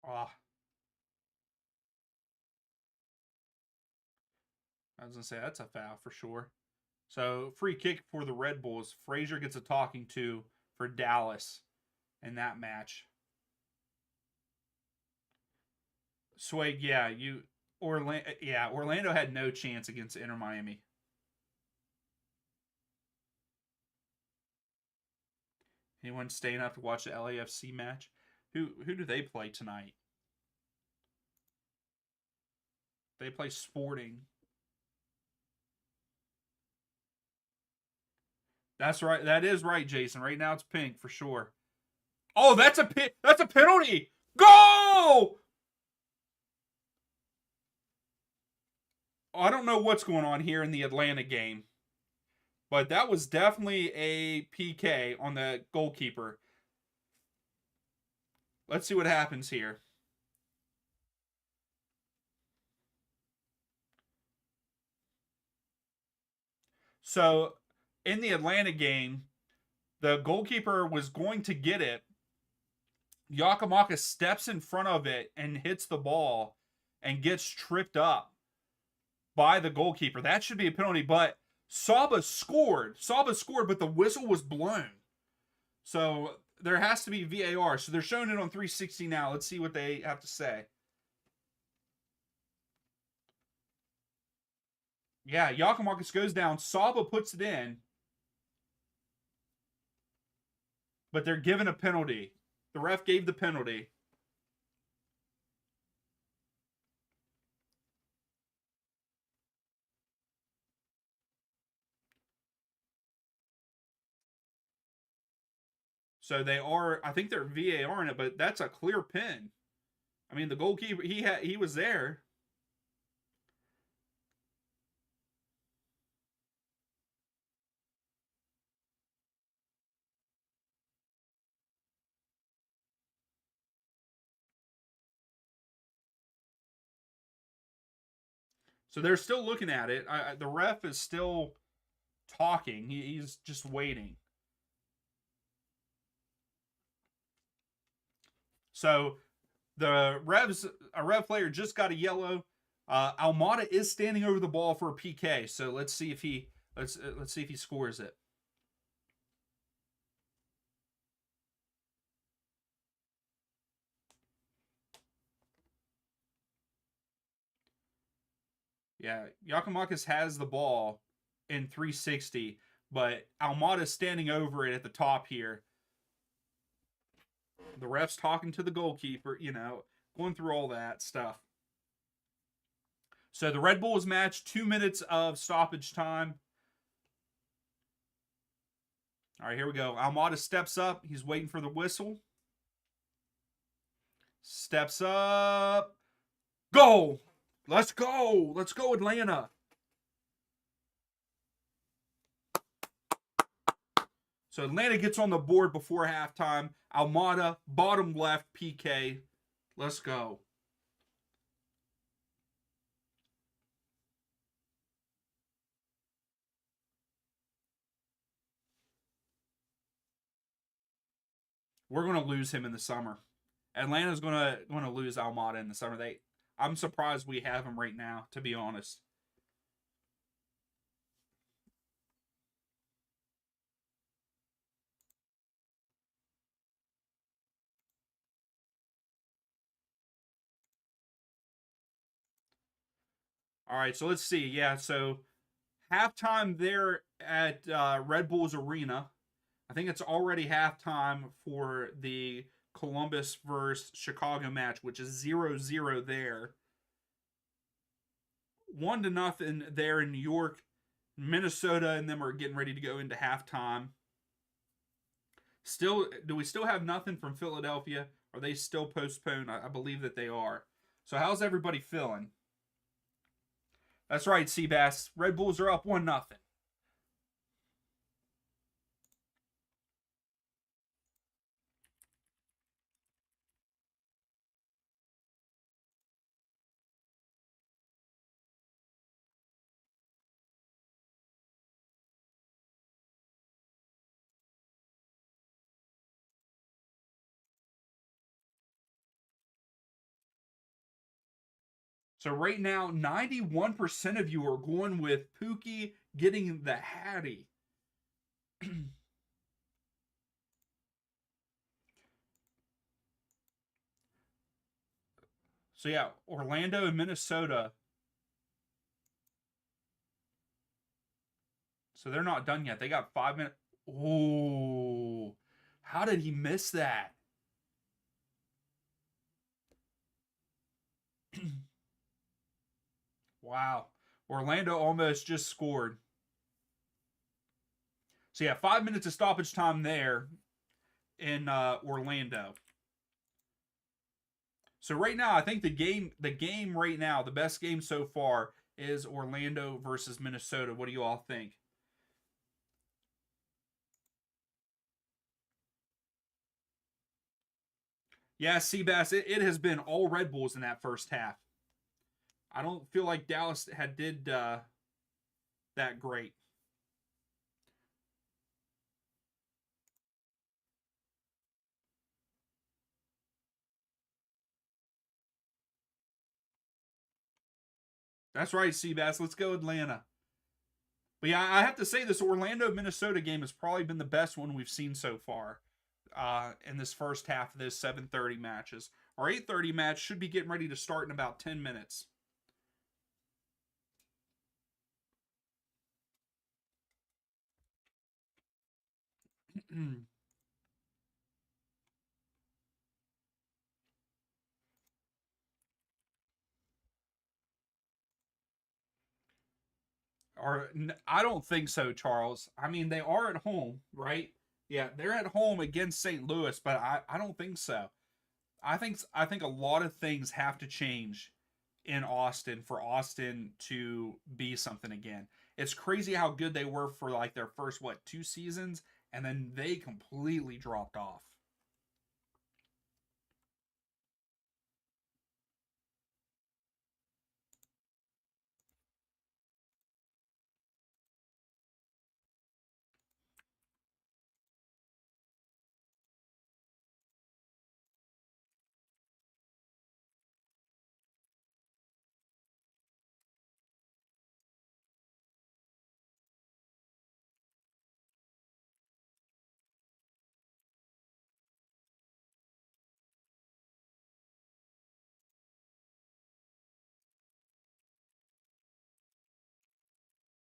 Ah, I was gonna say that's a foul for sure. So free kick for the Red Bulls. Frazier gets a talking to for Dallas in that match. Swag, Orlando had no chance against Inter Miami. Anyone staying up to watch the LAFC match? Who do they play tonight? They play Sporting. That's right. That is right, Jason. Right now it's pink for sure. Oh, that's a penalty. Go! I don't know what's going on here in the Atlanta game, but that was definitely a PK on the goalkeeper. Let's see what happens here. So, in the Atlanta game, the goalkeeper was going to get it. Yakamaka steps in front of it and hits the ball and gets tripped up by the goalkeeper. That should be a penalty, but Saba scored. But the whistle was blown. So there has to be VAR. So they're showing it on 360 now. Let's see what they have to say. Yeah, Yakimakis goes down. Saba puts it in. But they're given a penalty. The ref gave the penalty. So they are, I think they're VAR in it, but that's a clear pin. I mean, the goalkeeper, he was there. So they're still looking at it. The ref is still talking. He's just waiting. So the Revs, a Rev player just got a yellow. Almada is standing over the ball for a PK. So let's see if he let's see if he scores it. Yeah, Yakimakis has the ball in 360, but Almada's standing over it at the top here. The ref's talking to the goalkeeper, going through all that stuff. So the Red Bulls match, 2 minutes of stoppage time. All right, here we go. Almada steps up. He's waiting for the whistle. Steps up. Goal! Let's go. Let's go, Atlanta. So Atlanta gets on the board before halftime. Almada, bottom left, PK. Let's go. We're going to lose him in the summer. Atlanta's going to lose Almada in the summer. I'm surprised we have him right now, to be honest. All right, so let's see. Yeah, so halftime there at Red Bulls Arena. I think it's already halftime for the Columbus versus Chicago match, which is 0-0 there. 1-0 there in New York. Minnesota and them are getting ready to go into halftime. Do we still have nothing from Philadelphia? Are they still postponed? I believe that they are. So how's everybody feeling? That's right, Seabass. Red Bulls are up 1-0. So right now, 91% of you are going with Pookie getting the Hattie. So yeah, Orlando and Minnesota. So they're not done yet. They got 5 minutes. Oh, how did he miss that? Wow. Orlando almost just scored. So yeah, 5 minutes of stoppage time there in Orlando. So right now, I think the game right now, the best game so far is Orlando versus Minnesota. What do you all think? Yeah, Seabass, it has been all Red Bulls in that first half. I don't feel like Dallas had did that great. That's right, Seabass. Let's go Atlanta. But yeah, I have to say this Orlando Minnesota game has probably been the best one we've seen so far in this first half of this 7:30 matches. Our 8:30 match should be getting ready to start in about 10 minutes. Or I don't think so, Charles. I mean, they are at home, right? Yeah, they're at home against St. Louis, but I don't think so. I think a lot of things have to change in Austin for Austin to be something again. It's crazy how good they were for like their first 2 seasons, and then they completely dropped off.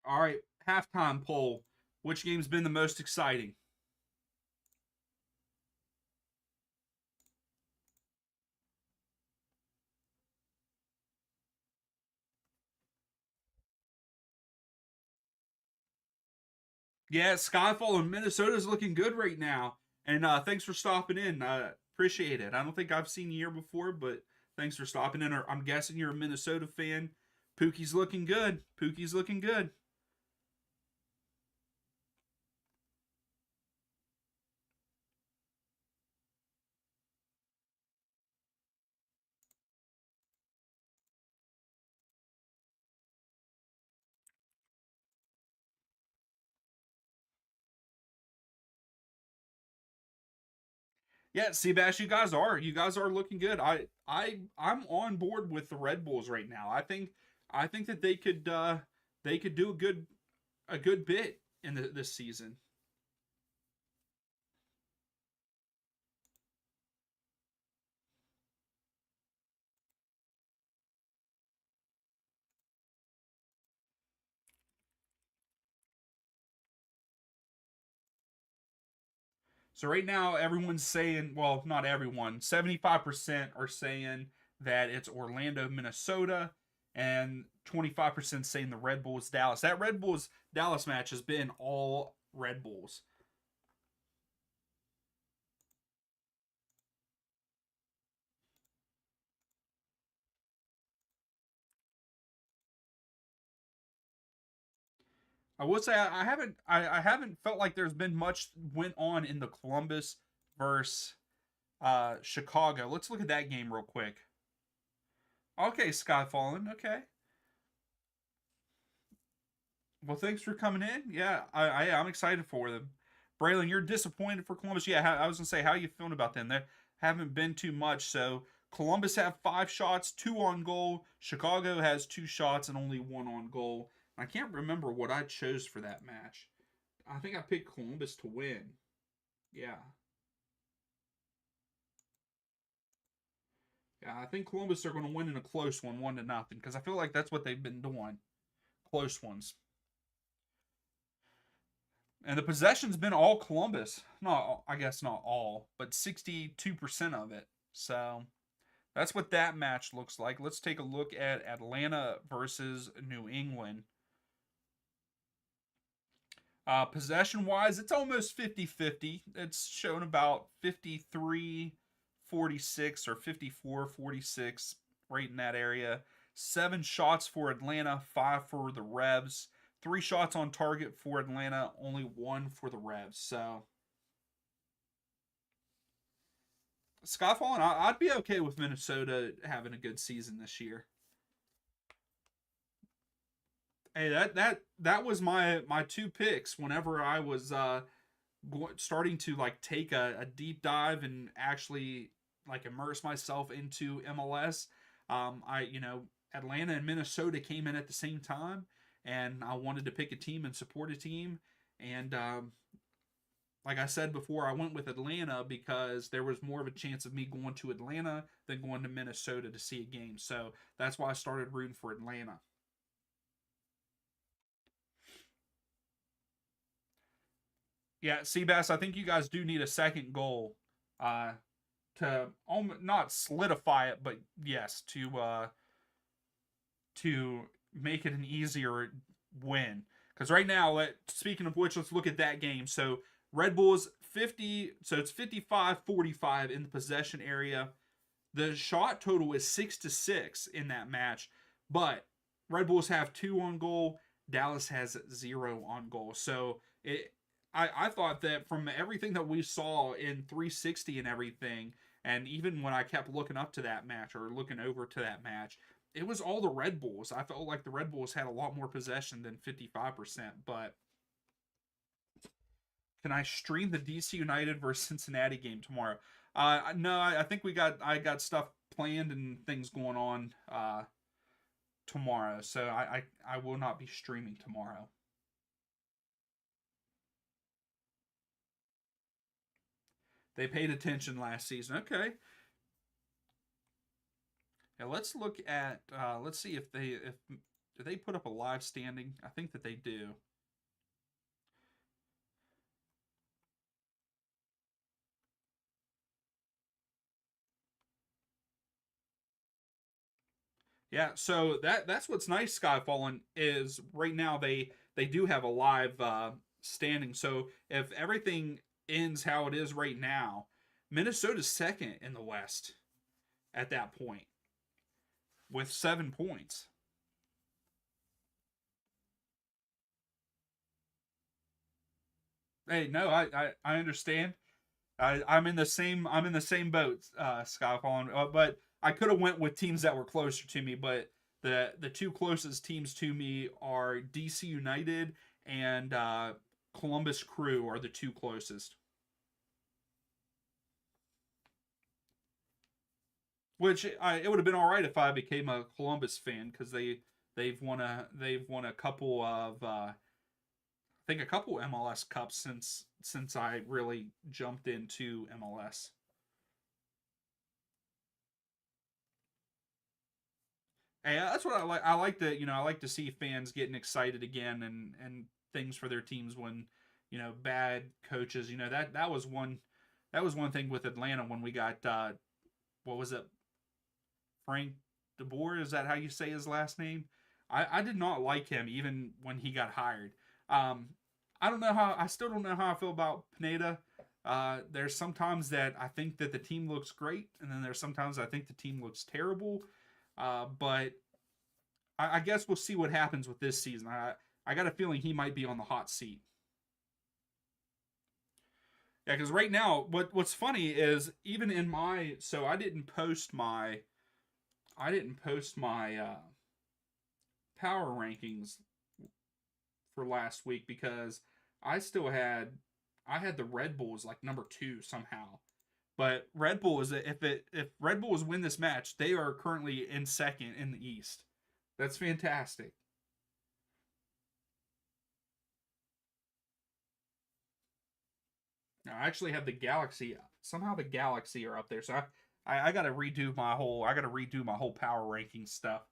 All right, halftime poll. Which game's been the most exciting? Yeah, Skyfall in Minnesota's looking good right now. And thanks for stopping in. Appreciate it. I don't think I've seen you here before, but Thanks for stopping in. I'm guessing you're a Minnesota fan. Pookie's looking good. Pookie's looking good. Yeah, Seabass, you guys are looking good. I'm on board with the Red Bulls right now. I think that they could do a good bit in this season. So right now everyone's saying, well, not everyone, 75% are saying that it's Orlando, Minnesota, and 25% saying the Red Bulls Dallas. That Red Bulls Dallas match has been all Red Bulls. I will say I haven't felt like there's been much went on in the Columbus versus Chicago. Let's look at that game real quick. Okay, Skyfallen. Okay. Well, thanks for coming in. Yeah, I'm excited for them. Braylon, you're disappointed for Columbus. Yeah, I was gonna say, how are you feeling about them? They haven't been too much. So Columbus have 5 shots, 2 on goal. Chicago has 2 shots and only 1 on goal. I can't remember what I chose for that match. I think I picked Columbus to win. Yeah, yeah. I think Columbus are going to win in a close one, 1-0, because I feel like that's what they've been doing, close ones. And the possession's been all Columbus. Not, I guess not all, but 62% of it. So that's what that match looks like. Let's take a look at Atlanta versus New England. Possession wise, it's almost 50-50. It's shown about 53-46 or 54-46, right in that area. 7 shots for Atlanta, 5 for the Revs. 3 shots on target for Atlanta, only 1 for the Revs. So, Skyfall, and I'd be okay with Minnesota having a good season this year. Hey, that was my 2 picks whenever I was starting to like take a deep dive and actually like immerse myself into MLS. Atlanta and Minnesota came in at the same time, and I wanted to pick a team and support a team. And like I said before, I went with Atlanta because there was more of a chance of me going to Atlanta than going to Minnesota to see a game. So that's why I started rooting for Atlanta. Yeah, Seabass, I think you guys do need a second goal uh, to not solidify it, but yes, to make it an easier win. Because right now, speaking of which, let's look at that game. So Red Bulls 50, so it's 55-45 in the possession area. The shot total is 6-6 in that match, but Red Bulls have 2 on goal. Dallas has 0 on goal. So I thought that from everything that we saw in 360 and everything, and even when I kept looking up to that match or looking over to that match, it was all the Red Bulls. I felt like the Red Bulls had a lot more possession than 55%. But can I stream the DC United versus Cincinnati game tomorrow? No, I think I got stuff planned and things going on tomorrow, so I will not be streaming tomorrow. They paid attention last season. Okay, yeah. Let's see if they if do they put up a live standing. I think that they do. Yeah, so that's what's nice, Skyfallen, is right now they do have a live standing. So if everything ends how it is right now, Minnesota's second in the West at that point. with 7 points. Hey, no, I understand. I'm in the same boat, Skyfall. But I could have went with teams that were closer to me, but the two closest teams to me are DC United and Columbus Crew are the two closest. Which it would have been all right if I became a Columbus fan because they've won a couple of I think a couple MLS Cups since I really jumped into MLS. Hey, that's what I like. I like to see fans getting excited again and things for their teams when bad coaches. That was one thing with Atlanta when we got what was it, Frank DeBoer? Is that how you say his last name? I did not like him even when he got hired. Um, I still don't know how I feel about Pineda. There's sometimes that I think that the team looks great, and then there's sometimes I think the team looks terrible. But I guess we'll see what happens with this season. I got a feeling he might be on the hot seat. Yeah, because right now, what's funny is even in my so I didn't post my power rankings for last week because I still had I had the Red Bulls like number 2 somehow. But Red Bull is if Red Bulls win this match, they are currently in second in the East. That's fantastic. Now, I actually have the Galaxy. Somehow the Galaxy are up there, so I got to redo my whole power ranking stuff.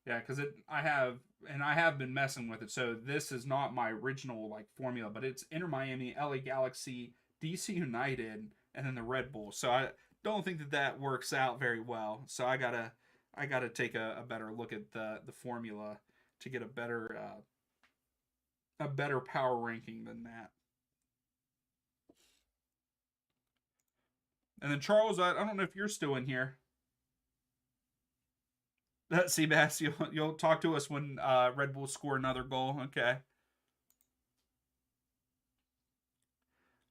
Yeah, because I have been messing with it. So this is not my original like formula, but it's Inter Miami, LA Galaxy, DC United, and then the Red Bull. So I don't think that works out very well. So I gotta take a better look at the formula to get a better power ranking than that. And then Charles, I don't know if you're still in here. See, Bass, you'll talk to us when Red Bull score another goal. Okay.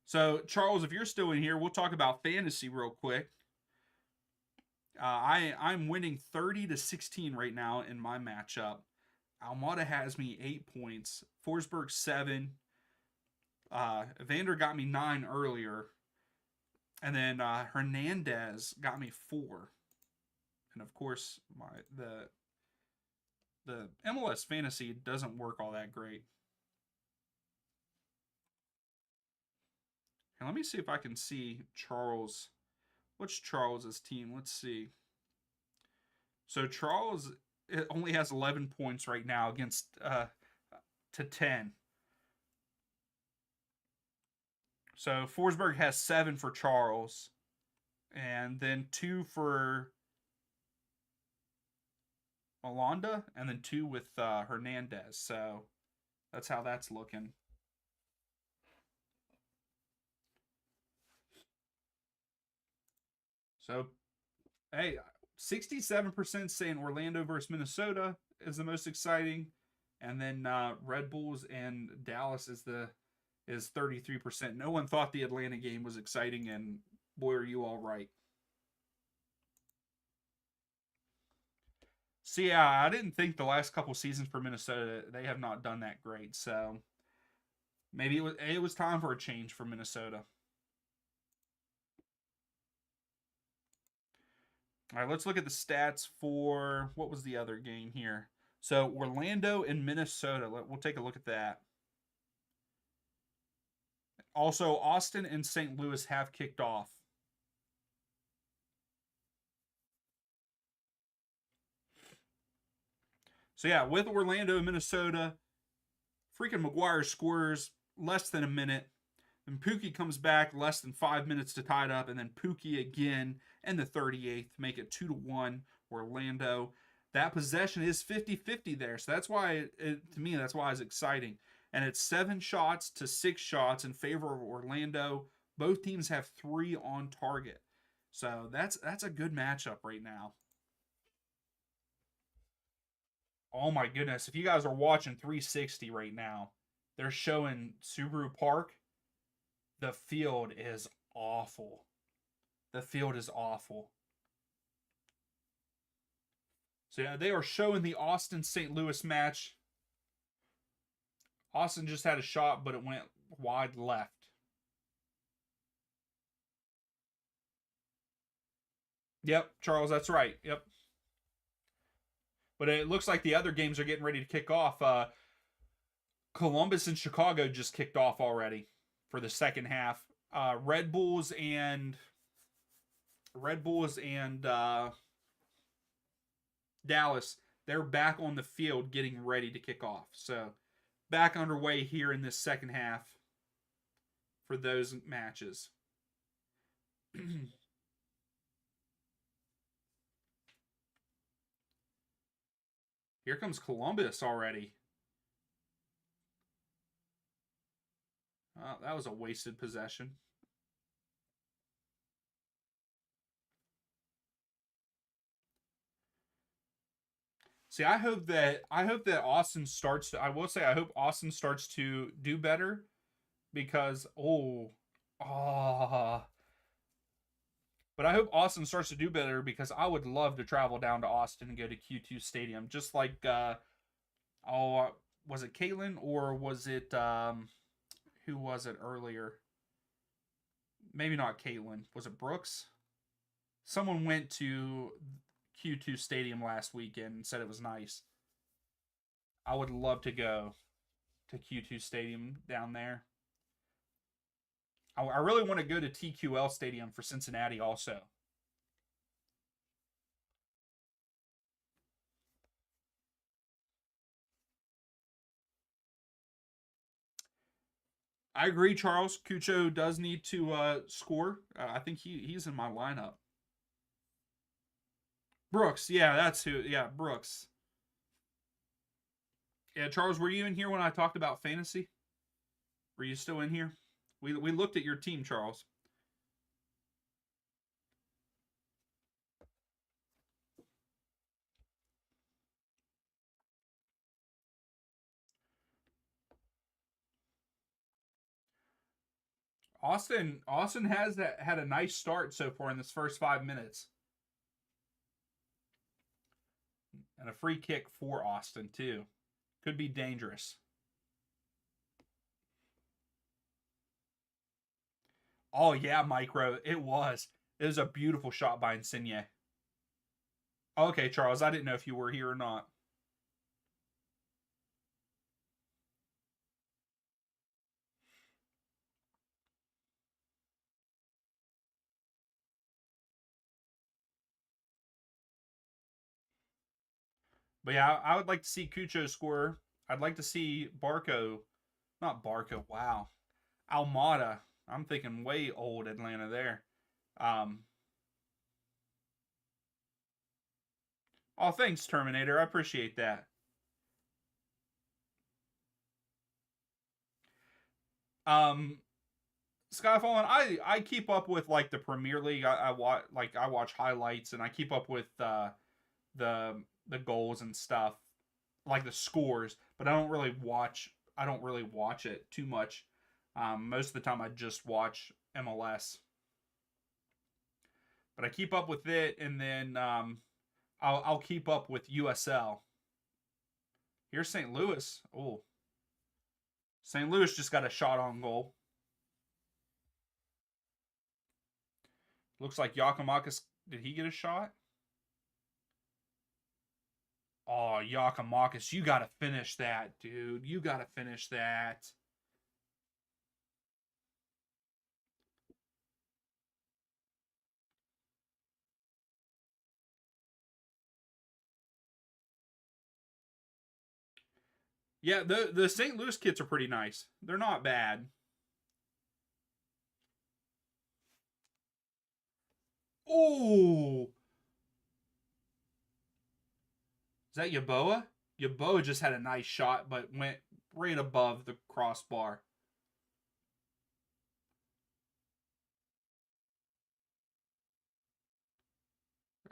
So Charles, if you're still in here, we'll talk about fantasy real quick. I'm winning 30-16 right now in my matchup. Almada has me 8 points. Forsberg 7. Vander got me 9 earlier, and then Hernandez got me 4. And of course, the MLS fantasy doesn't work all that great. And let me see if I can see Charles. What's Charles's team? Let's see. So Charles only has 11 points right now against to 10. So Forsberg has 7 for Charles, and then 2 for Alonda, and then 2 with Hernandez. So that's how that's looking. So hey, 67% saying Orlando versus Minnesota is the most exciting, and then Red Bulls and Dallas is 33%. No one thought the Atlanta game was exciting, and boy, are you all right. See, I didn't think the last couple seasons for Minnesota they have not done that great. So maybe it was time for a change for Minnesota. All right, let's look at the stats for what was the other game here. So Orlando and Minnesota. We'll take a look at that. Also, Austin and St. Louis have kicked off. So yeah, with Orlando and Minnesota, freaking McGuire scores less than a minute. And Pookie comes back less than 5 minutes to tie it up, and then Pookie again in the 38th to make it 2-1 Orlando. That possession is 50-50 there, so that's why to me that's why it's exciting. And it's 7 shots to 6 shots in favor of Orlando. Both teams have 3 on target, so that's a good matchup right now. Oh my goodness. If you guys are watching 360 right now, they're showing Subaru Park. The field is awful. The field is awful. So yeah, they are showing the Austin St. Louis match. Austin just had a shot, but it went wide left. Yep, Charles, that's right. Yep. But it looks like the other games are getting ready to kick off. Columbus and Chicago just kicked off already for the second half. Red Bulls and Dallas, they're back on the field getting ready to kick off. So back underway here in this second half for those matches. Here comes Columbus already. That was a wasted possession. See, I hope that Austin starts to, I will say I hope Austin starts to do better because oh but I hope Austin starts to do better because I would love to travel down to Austin and go to Q2 Stadium just like oh was it Caitlin or was it who was it earlier? Maybe not Caitlin. Was it Brooks? Someone went to Q2 Stadium last weekend and said it was nice. I would love to go to Q2 Stadium down there. I really want to go to TQL Stadium for Cincinnati also. I agree, Charles. Cucho does need to score. I think he's in my lineup. Brooks, yeah, that's who. Yeah, Brooks. Yeah, Charles, were you in here when I talked about fantasy? Were you still in here? We looked at your team, Charles. Austin has had a nice start so far in this first 5 minutes, and a free kick for Austin too. Could be dangerous. Oh yeah, micro. It was. It was a beautiful shot by Insigne. Okay, Charles. I didn't know if you were here or not. But yeah, I would like to see Cucho score. I'd like to see Barco, not Barco. Wow, Almada. I'm thinking way old Atlanta there. Um, oh, thanks, Terminator. I appreciate that. Um, Skyfallen. I keep up with like the Premier League. I watch highlights and I keep up with the goals and stuff, like the scores. But I don't really watch it too much. Most of the time, I just watch MLS. But I keep up with it, and then I'll keep up with USL. Here's St. Louis. Oh, St. Louis just got a shot on goal. Looks like Yakimakis. Did he get a shot? Oh, Yakimakis, you got to finish that, dude. You got to finish that. Yeah, the St. Louis kits are pretty nice. They're not bad. Oh, is that Yaboa? Yaboa just had a nice shot, but went right above the crossbar.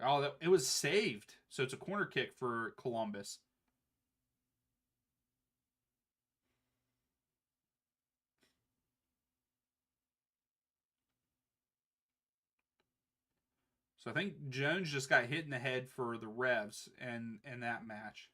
Oh, it was saved. So it's a corner kick for Columbus. So I think Jones just got hit in the head for the Revs in that match.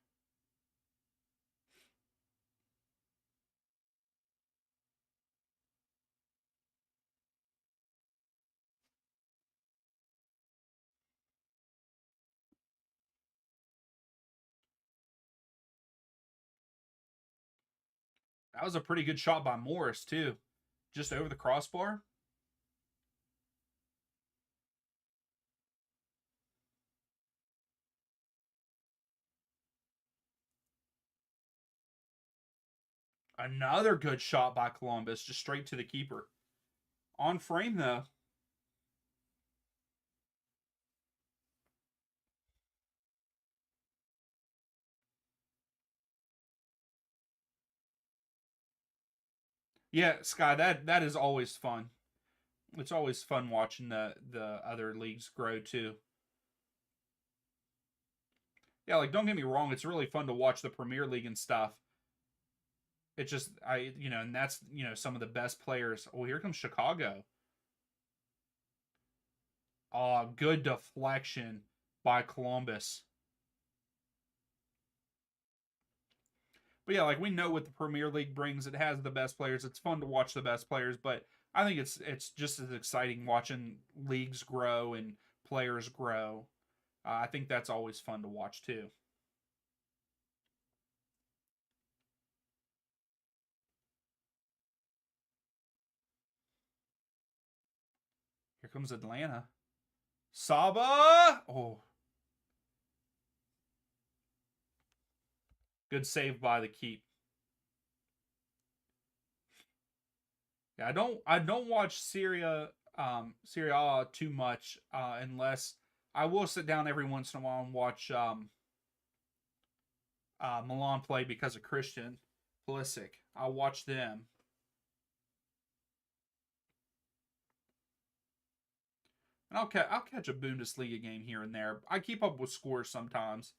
That was a pretty good shot by Morris, too. Just over the crossbar. Another good shot by Columbus, just straight to the keeper. On frame, though. Yeah, Sky, that is always fun. It's always fun watching the other leagues grow too. Yeah, like don't get me wrong, it's really fun to watch the Premier League and stuff. It's just and that's some of the best players. Oh, here comes Chicago. Good deflection by Columbus. But yeah, like we know what the Premier League brings. It has the best players. It's fun to watch the best players, but I think it's just as exciting watching leagues grow and players grow. I think that's always fun to watch too. Here comes Atlanta. Saba! Oh, good save by the keep. Yeah, I don't watch Serie A too much unless I will sit down every once in a while and watch Milan play because of Christian Pulisic. I'll watch them. And I'll catch a Bundesliga game here and there. I keep up with scores sometimes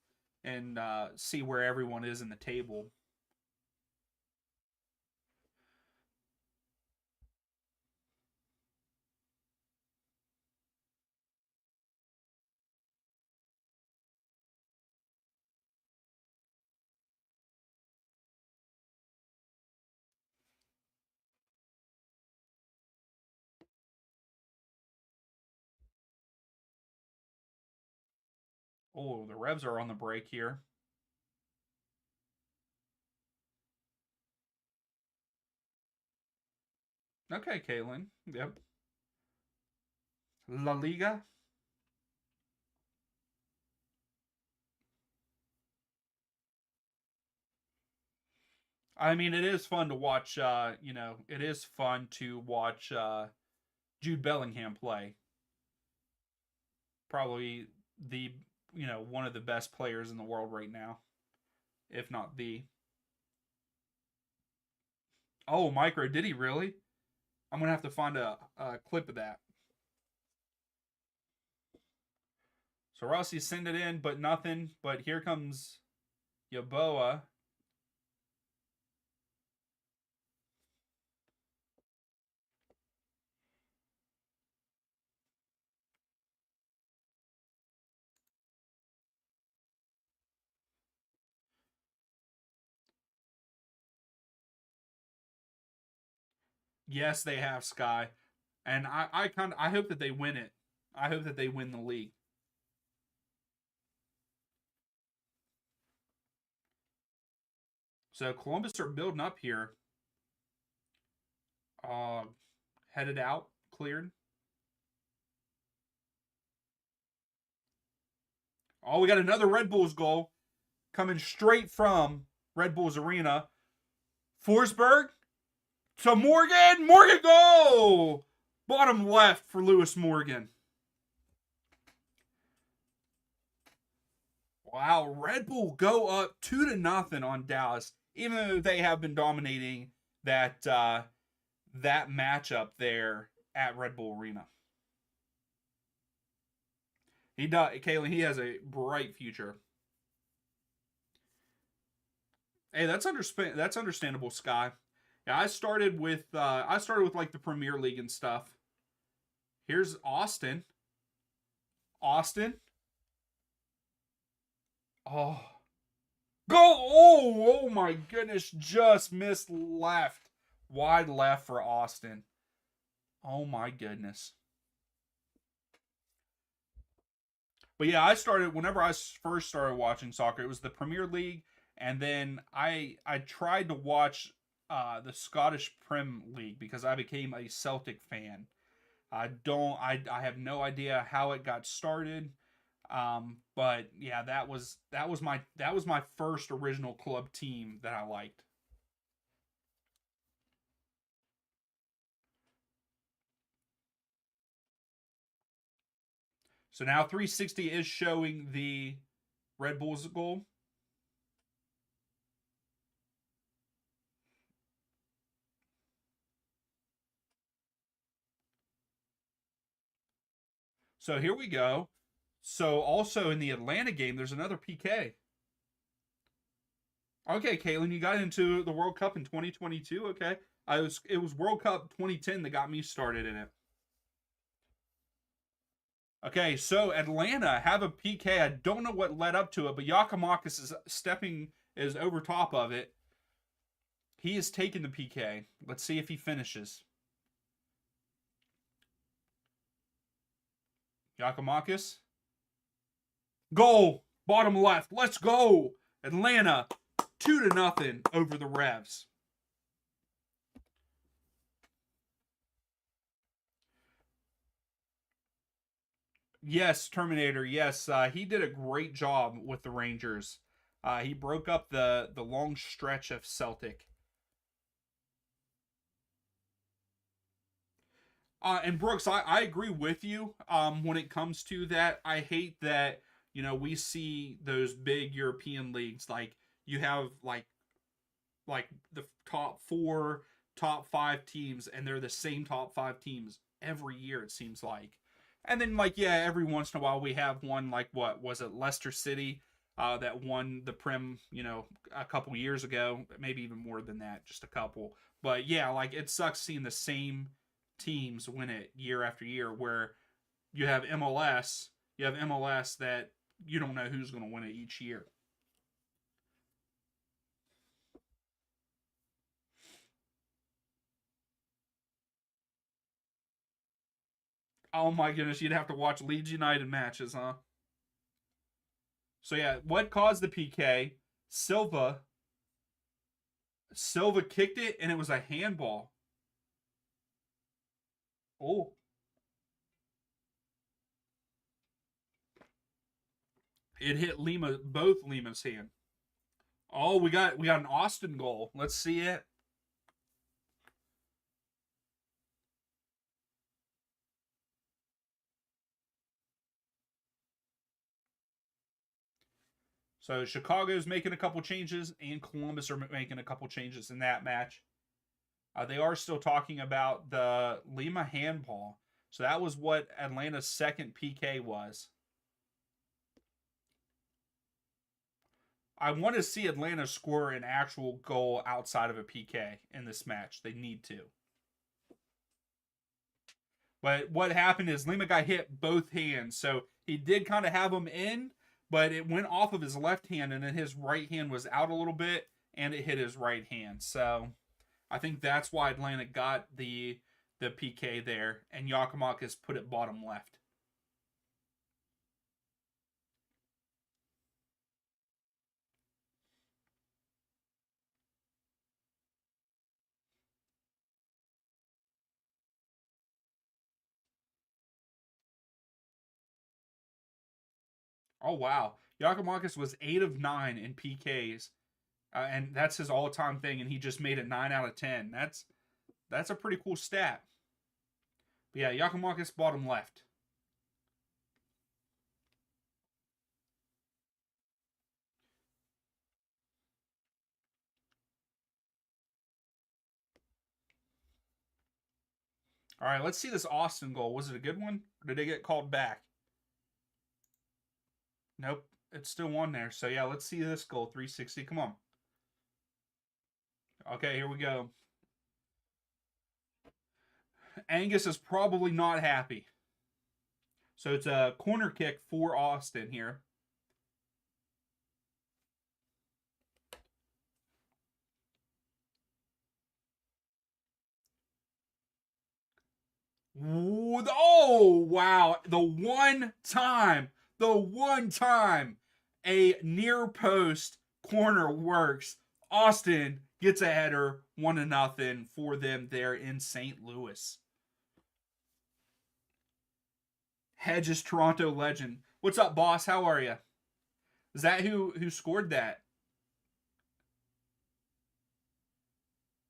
and see where everyone is in the table. Oh, the Revs are on the break here. Okay, Caitlin. Yep. La Liga. I mean, it is fun to watch. It is fun to watch Jude Bellingham play. Probably the one of the best players in the world right now, if not the. Oh, micro, did he really? I'm gonna have to find a clip of that. So Rossi sent it in, but nothing. But here comes Yaboa. Yes, they have Sky, and I hope that they win it. I hope that they win the league. So Columbus are building up here. Uh, Headed out, cleared. Oh, we got another Red Bulls goal coming straight from Red Bulls Arena. Forsberg to Morgan. Morgan goal! Bottom left for Lewis Morgan. Wow, Red Bull go up 2-0 on Dallas, even though they have been dominating that matchup there at Red Bull Arena. He does, Kaylee. He has a bright future. Hey, that's understandable, Sky. Yeah, I started with like the Premier League and stuff. Here's Austin. Austin. Oh. Go! Oh my goodness. Just missed left. Wide left for Austin. Oh my goodness. But yeah, whenever I first started watching soccer, it was the Premier League, and then I tried to watch the Scottish Prem League because I became a Celtic fan. I have no idea how it got started. But yeah, that was my first original club team that I liked. So now 360 is showing the Red Bulls goal. So here we go. So also in the Atlanta game, there's another PK. Okay, Caitlin, you got into the World Cup in 2022. Okay, it was World Cup 2010 that got me started in it. Okay, so Atlanta have a PK. I don't know what led up to it, but Yakamakis is over top of it. He is taking the PK. Let's see if he finishes. Yakamakis. Goal. Bottom left. Let's go. Atlanta 2-0 over the Revs. Yes, Terminator. Yes, he did a great job with the Rangers. He broke up the long stretch of Celtic. And Brooks, I agree with you. When it comes to that, I hate that we see those big European leagues like you have like the top four, top five teams, and they're the same top five teams every year. It seems like, and then like yeah, every once in a while we have one like what was it, Leicester City, that won the Prem, a couple years ago, maybe even more than that, just a couple. But yeah, like it sucks seeing the same teams win it year after year. Where you have MLS, that you don't know who's going to win it each year. Oh my goodness, you'd have to watch Leeds United matches, huh? So yeah, what caused the PK? Silva. Silva kicked it, and it was a handball. Oh, it hit both Lima's hand. Oh, we got an Austin goal. Let's see it. So Chicago's making a couple changes, and Columbus are making a couple changes in that match. They are still talking about the Lima handball. So that was what Atlanta's second PK was. I want to see Atlanta score an actual goal outside of a PK in this match. They need to. But what happened is Lima got hit both hands. So he did kind of have them in, but it went off of his left hand, and then his right hand was out a little bit, and it hit his right hand. So I think that's why Atlanta got the PK there, and Yakimakis put it bottom left. Oh wow, Yakimakis was 8 of 9 in PKs, and that's his all-time thing, and he just made it 9 out of 10. That's a pretty cool stat. But yeah, Yakimakis bottom left. All right, let's see this Austin goal. Was it a good one, or did it get called back? Nope, it's still on there. So yeah, let's see this goal. 360. Come on. Okay, here we go. Angus is probably not happy. So it's a corner kick for Austin here. Oh, wow. The one time a near post corner works, Austin gets a header, 1-0 for them there in St. Louis. Hedges, Toronto legend. What's up, boss? How are you? Is that who scored that?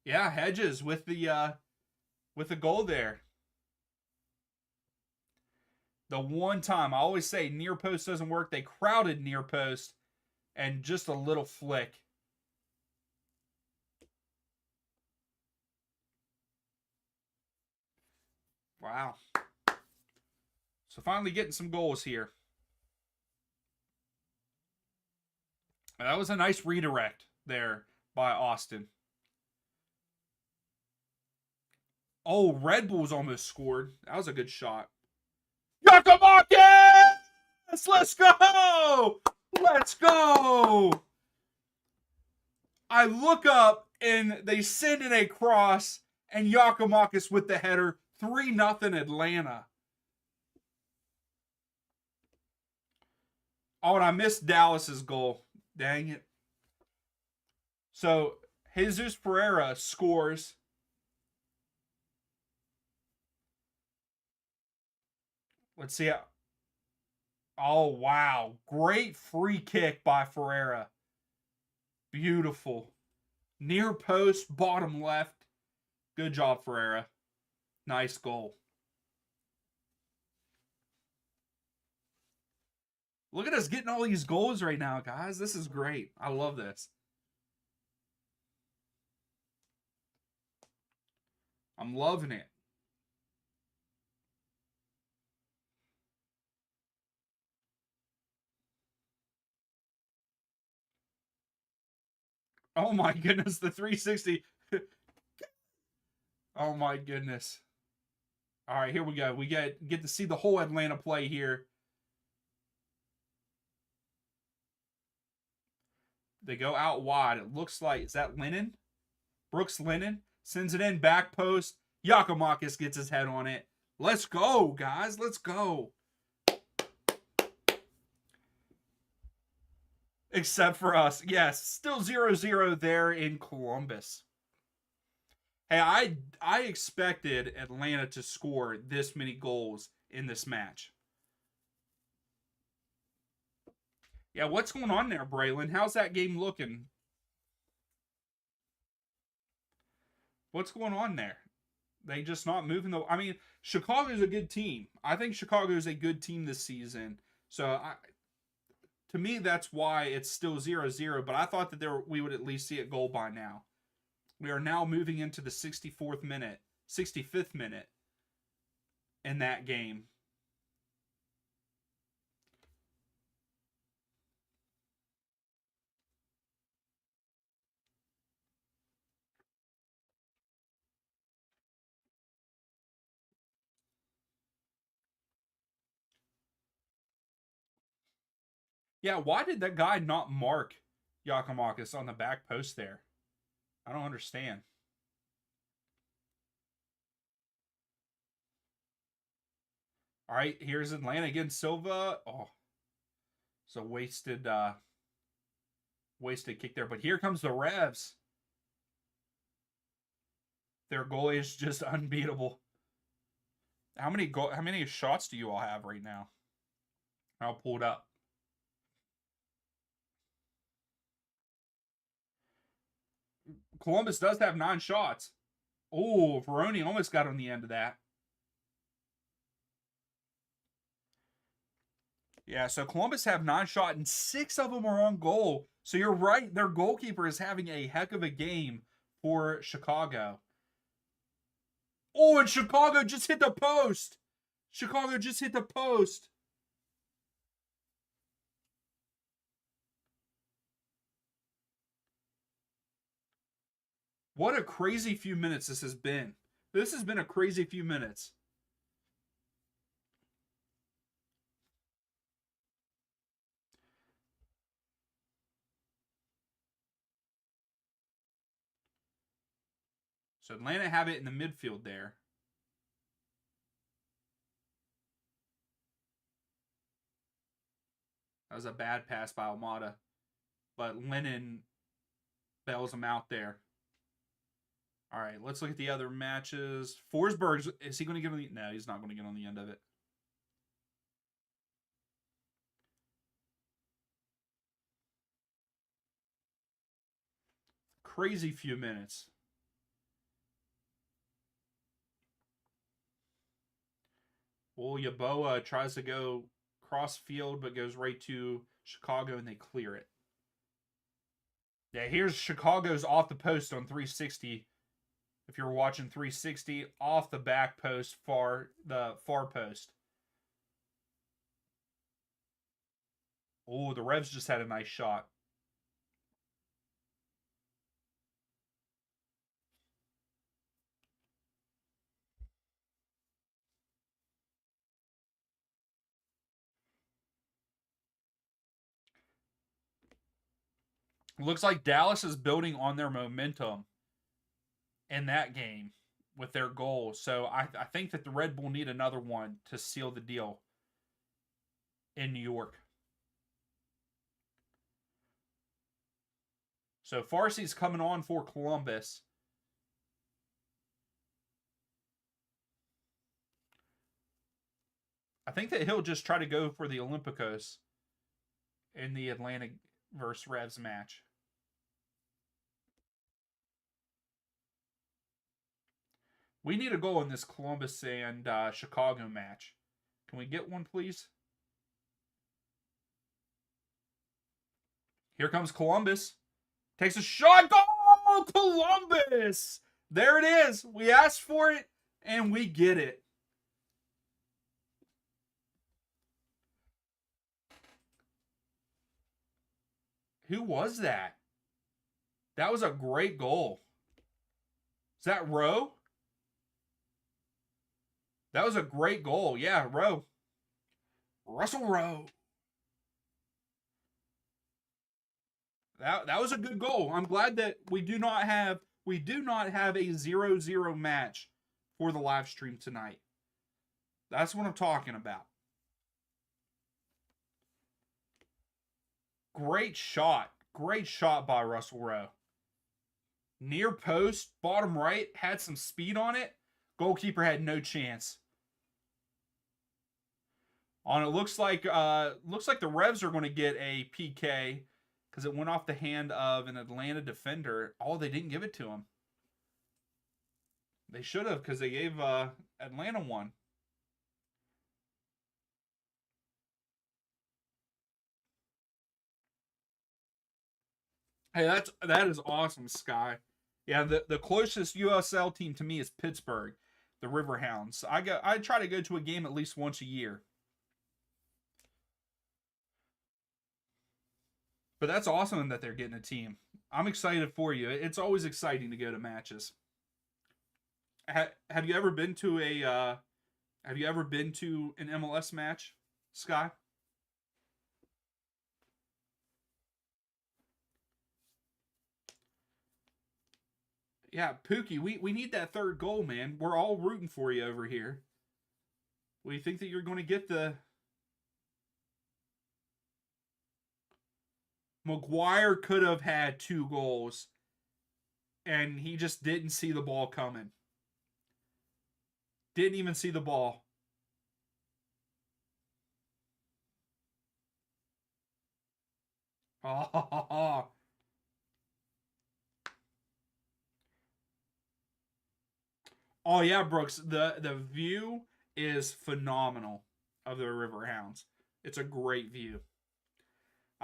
Yeah, Hedges with the goal there. The one time I always say near post doesn't work. They crowded near post and just a little flick. Wow. So finally getting some goals here. That was a nice redirect there by Austin. Oh, Red Bulls almost scored. That was a good shot. Yakimakis! Let's go! Let's go! I look up and they send in a cross and Yakimakis with the header. 3-0 Atlanta. Oh, and I missed Dallas's goal. Dang it. So, Jesus Pereira scores. Let's see how. Oh, wow. Great free kick by Ferreira. Beautiful. Near post, bottom left. Good job, Ferreira. Nice goal. Look at us getting all these goals right now, guys. This is great. I love this. I'm loving it. Oh my goodness, the 360. Oh my goodness. All right, here we go. We get to see the whole Atlanta play here. They go out wide. It looks like, is that Lennon? Brooks Lennon sends it in, back post. Yakimakis gets his head on it. Let's go, guys. Let's go. Except for us. Yes, still 0-0 there in Columbus. Hey, I expected Atlanta to score this many goals in this match. Yeah, what's going on there, Braylon? How's that game looking? What's going on there? They just not moving the. I mean, Chicago's a good team. I think Chicago is a good team this season. So to me, that's why it's still 0-0. But I thought that we would at least see a goal by now. We are now moving into the 65th minute in that game. Yeah, why did that guy not mark Yakimakis on the back post there? I don't understand. All right, here's Atlanta against Silva. Oh, it's a wasted kick there. But here comes the Revs. Their goalie is just unbeatable. How many shots do you all have right now? I'll pull it up. Columbus does have 9 shots. Oh, Veroni almost got on the end of that. Yeah, so Columbus have 9 shots and 6 of them are on goal. So you're right, their goalkeeper is having a heck of a game for Chicago. Oh, and Chicago just hit the post. Chicago just hit the post. What a crazy few minutes this has been. This has been a crazy few minutes. So Atlanta have it in the midfield there. That was a bad pass by Almada. But Lennon bails him out there. All right, let's look at the other matches. Forsberg, is he going to get on the... No, he's not going to get on the end of it. Crazy few minutes. Well, Yeboah tries to go cross field, but goes right to Chicago, and they clear it. Yeah, here's Chicago's off the post on 360. If you're watching 360, off the back post, the far post. Oh, the Revs just had a nice shot. Looks like Dallas is building on their momentum in that game with their goal. So I think that the Red Bull need another one to seal the deal in New York. So Farsi's coming on for Columbus. I think that he'll just try to go for the Olympicos in the Atlanta versus Revs match. We need a goal in this Columbus and Chicago match. Can we get one, please? Here comes Columbus. Takes a shot. Goal! Columbus! There it is. We asked for it, and we get it. Who was that? That was a great goal. Is that Rowe? That was a great goal. Yeah, Rowe. Russell Rowe. That was a good goal. I'm glad that we do not have a 0-0 match for the live stream tonight. That's what I'm talking about. Great shot. Great shot by Russell Rowe. Near post, bottom right, had some speed on it. Goalkeeper had no chance. It looks like the Revs are going to get a PK because it went off the hand of an Atlanta defender. Oh, they didn't give it to him. They should have, because they gave Atlanta one. Hey, that is awesome, Sky. Yeah, the closest USL team to me is Pittsburgh, the Riverhounds. I try to go to a game at least once a year. But that's awesome that they're getting a team. I'm excited for you. It's always exciting to go to matches. Have you ever been to an MLS match, Sky? Yeah, Pookie, we need that third goal, man. We're all rooting for you over here. We think that you're going to get the... McGuire could have had 2 goals, and he just didn't see the ball coming. Didn't even see the ball. Oh, oh yeah, Brooks. The view is phenomenal of the Riverhounds. It's a great view.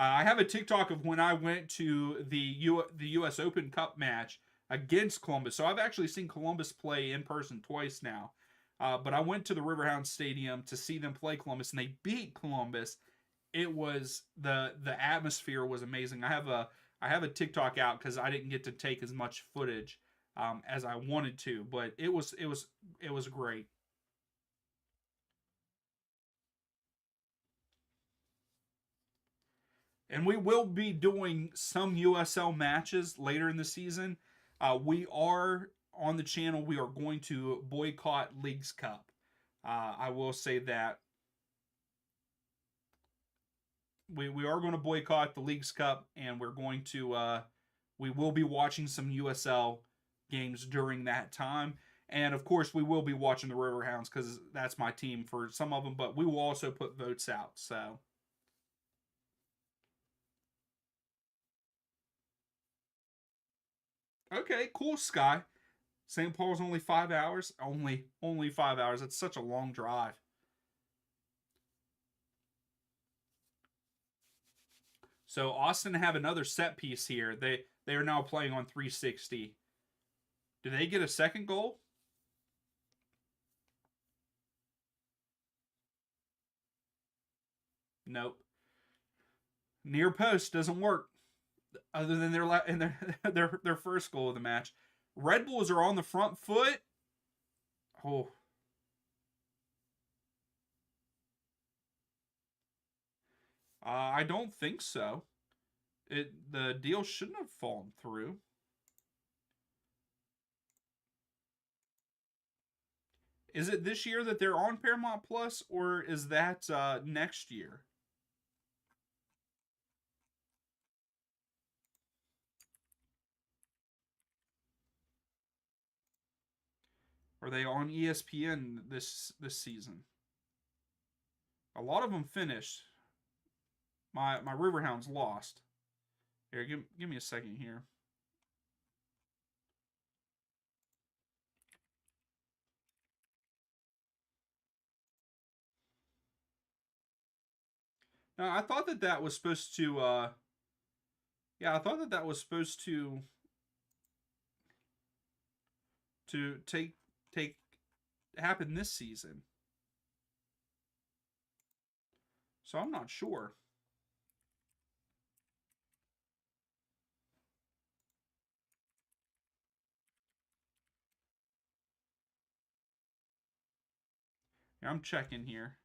I have a TikTok of when I went to the U.S. Open Cup match against Columbus. So I've actually seen Columbus play in person twice now. But I went to the Riverhounds Stadium to see them play Columbus, and they beat Columbus. It was the atmosphere was amazing. I have a TikTok out because I didn't get to take as much footage as I wanted to, but it was great. And we will be doing some USL matches later in the season. We are on the channel, we are going to boycott Leagues Cup. I will say that we are going to boycott the Leagues Cup, and we're going to we will be watching some USL games during that time. And of course, we will be watching the Riverhounds because that's my team for some of them, but we will also put votes out. So, okay, cool, Sky. St. Paul's only 5 hours. Only 5 hours. It's such a long drive. So Austin have another set piece here. They are now playing on 360. Do they get a second goal? Nope. Near post doesn't work. Other than their first goal of the match. Red Bulls are on the front foot. Oh. I don't think so. The deal shouldn't have fallen through. Is it this year that they're on Paramount Plus, or is that next year? Are they on ESPN this season? A lot of them finished. My Riverhounds lost. Here, give me a second here. Now, I thought that was supposed to. Yeah, I thought that was supposed to take happen this season. So I'm not sure. I'm checking here.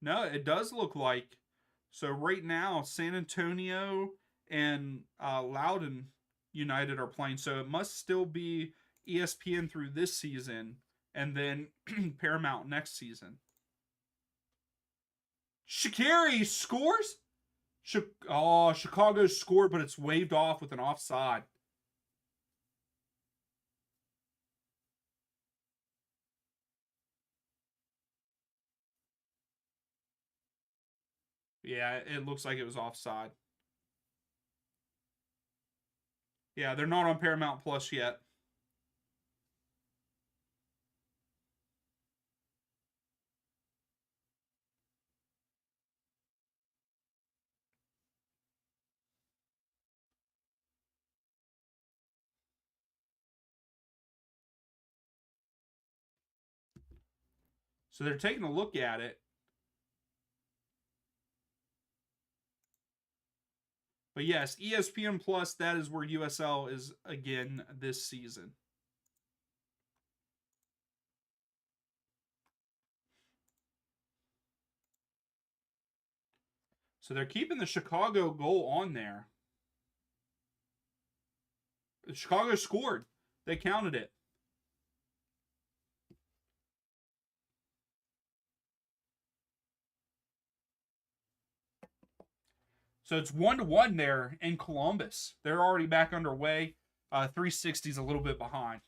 No, it does look like. So right now, San Antonio and Loudoun United are playing. So it must still be ESPN through this season, and then Paramount next season. Shaqiri scores. Chicago scored, but it's waved off with an offside. Yeah, it looks like it was offside. Yeah, they're not on Paramount Plus yet. So they're taking a look at it. But yes, ESPN Plus, that is where USL is again this season. So they're keeping the Chicago goal on there. Chicago scored. They counted it. So it's 1-1 there in Columbus. They're already back underway. 360 is a little bit behind.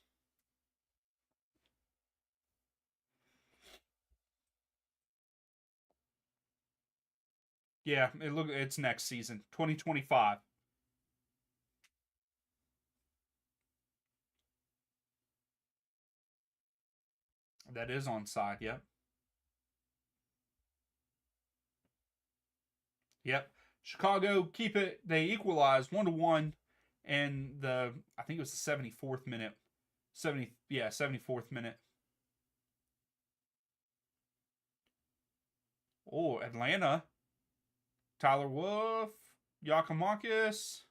Yeah, it's next season, 2025. That is on side. Yep. Yep. Chicago keep it. They equalize 1-1, and I think it was the 74th minute. 74th minute. Oh, Atlanta. Tyler Wolf, Yakimakis.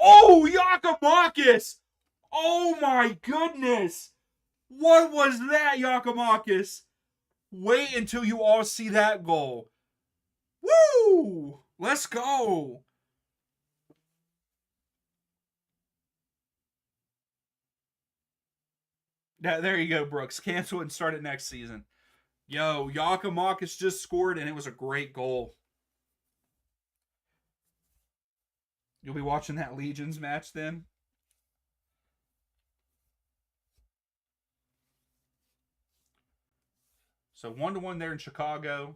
Oh, Yakimakis! Oh my goodness! What was that, Yakimakis? Wait until you all see that goal. Woo! Let's go. There you go, Brooks. Cancel it and start it next season. Yo, Yakimakis just scored, and it was a great goal. You'll be watching that Legions match then? So 1-1 there in Chicago.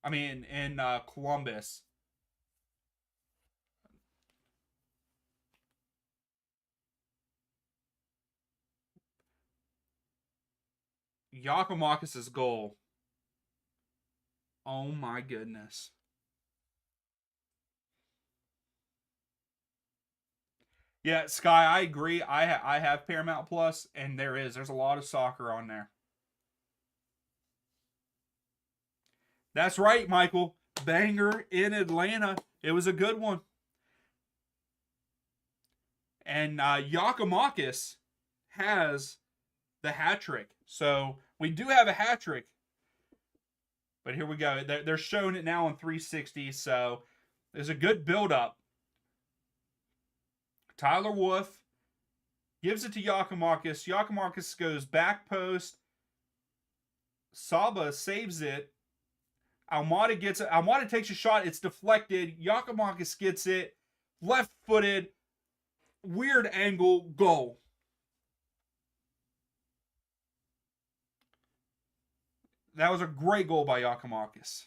I mean, in Columbus. Yakimakis' goal. Oh my goodness. Yeah, Sky, I agree. I have Paramount Plus, and there's a lot of soccer on there. That's right, Michael. Banger in Atlanta. It was a good one. And Yakimakis has the hat trick. So we do have a hat trick. But here we go. They're showing it now on 360. So there's a good build up. Tyler Wolff gives it to Yakimakis. Yakimakis goes back post. Saba saves it. Almada gets it. Almada takes a shot. It's deflected. Yakimakis gets it. Left footed. Weird angle. Goal. That was a great goal by Yakimakis.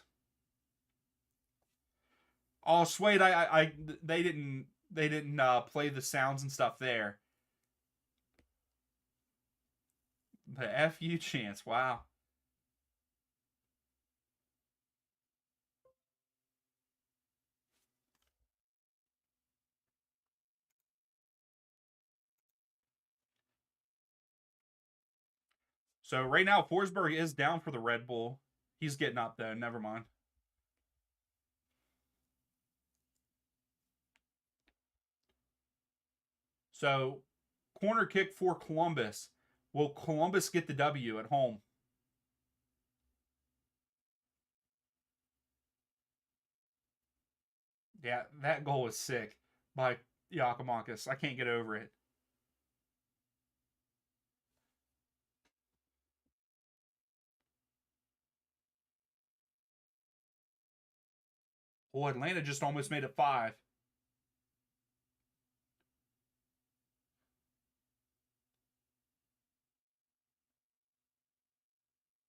Oh, Suede, they didn't play the sounds and stuff there. The FU chance. Wow. So right now, Forsberg is down for the Red Bull. He's getting up though. Never mind. So corner kick for Columbus. Will Columbus get the W at home? Yeah, that goal was sick by Yakimakis. I can't get over it. Well, Atlanta just almost made it 5.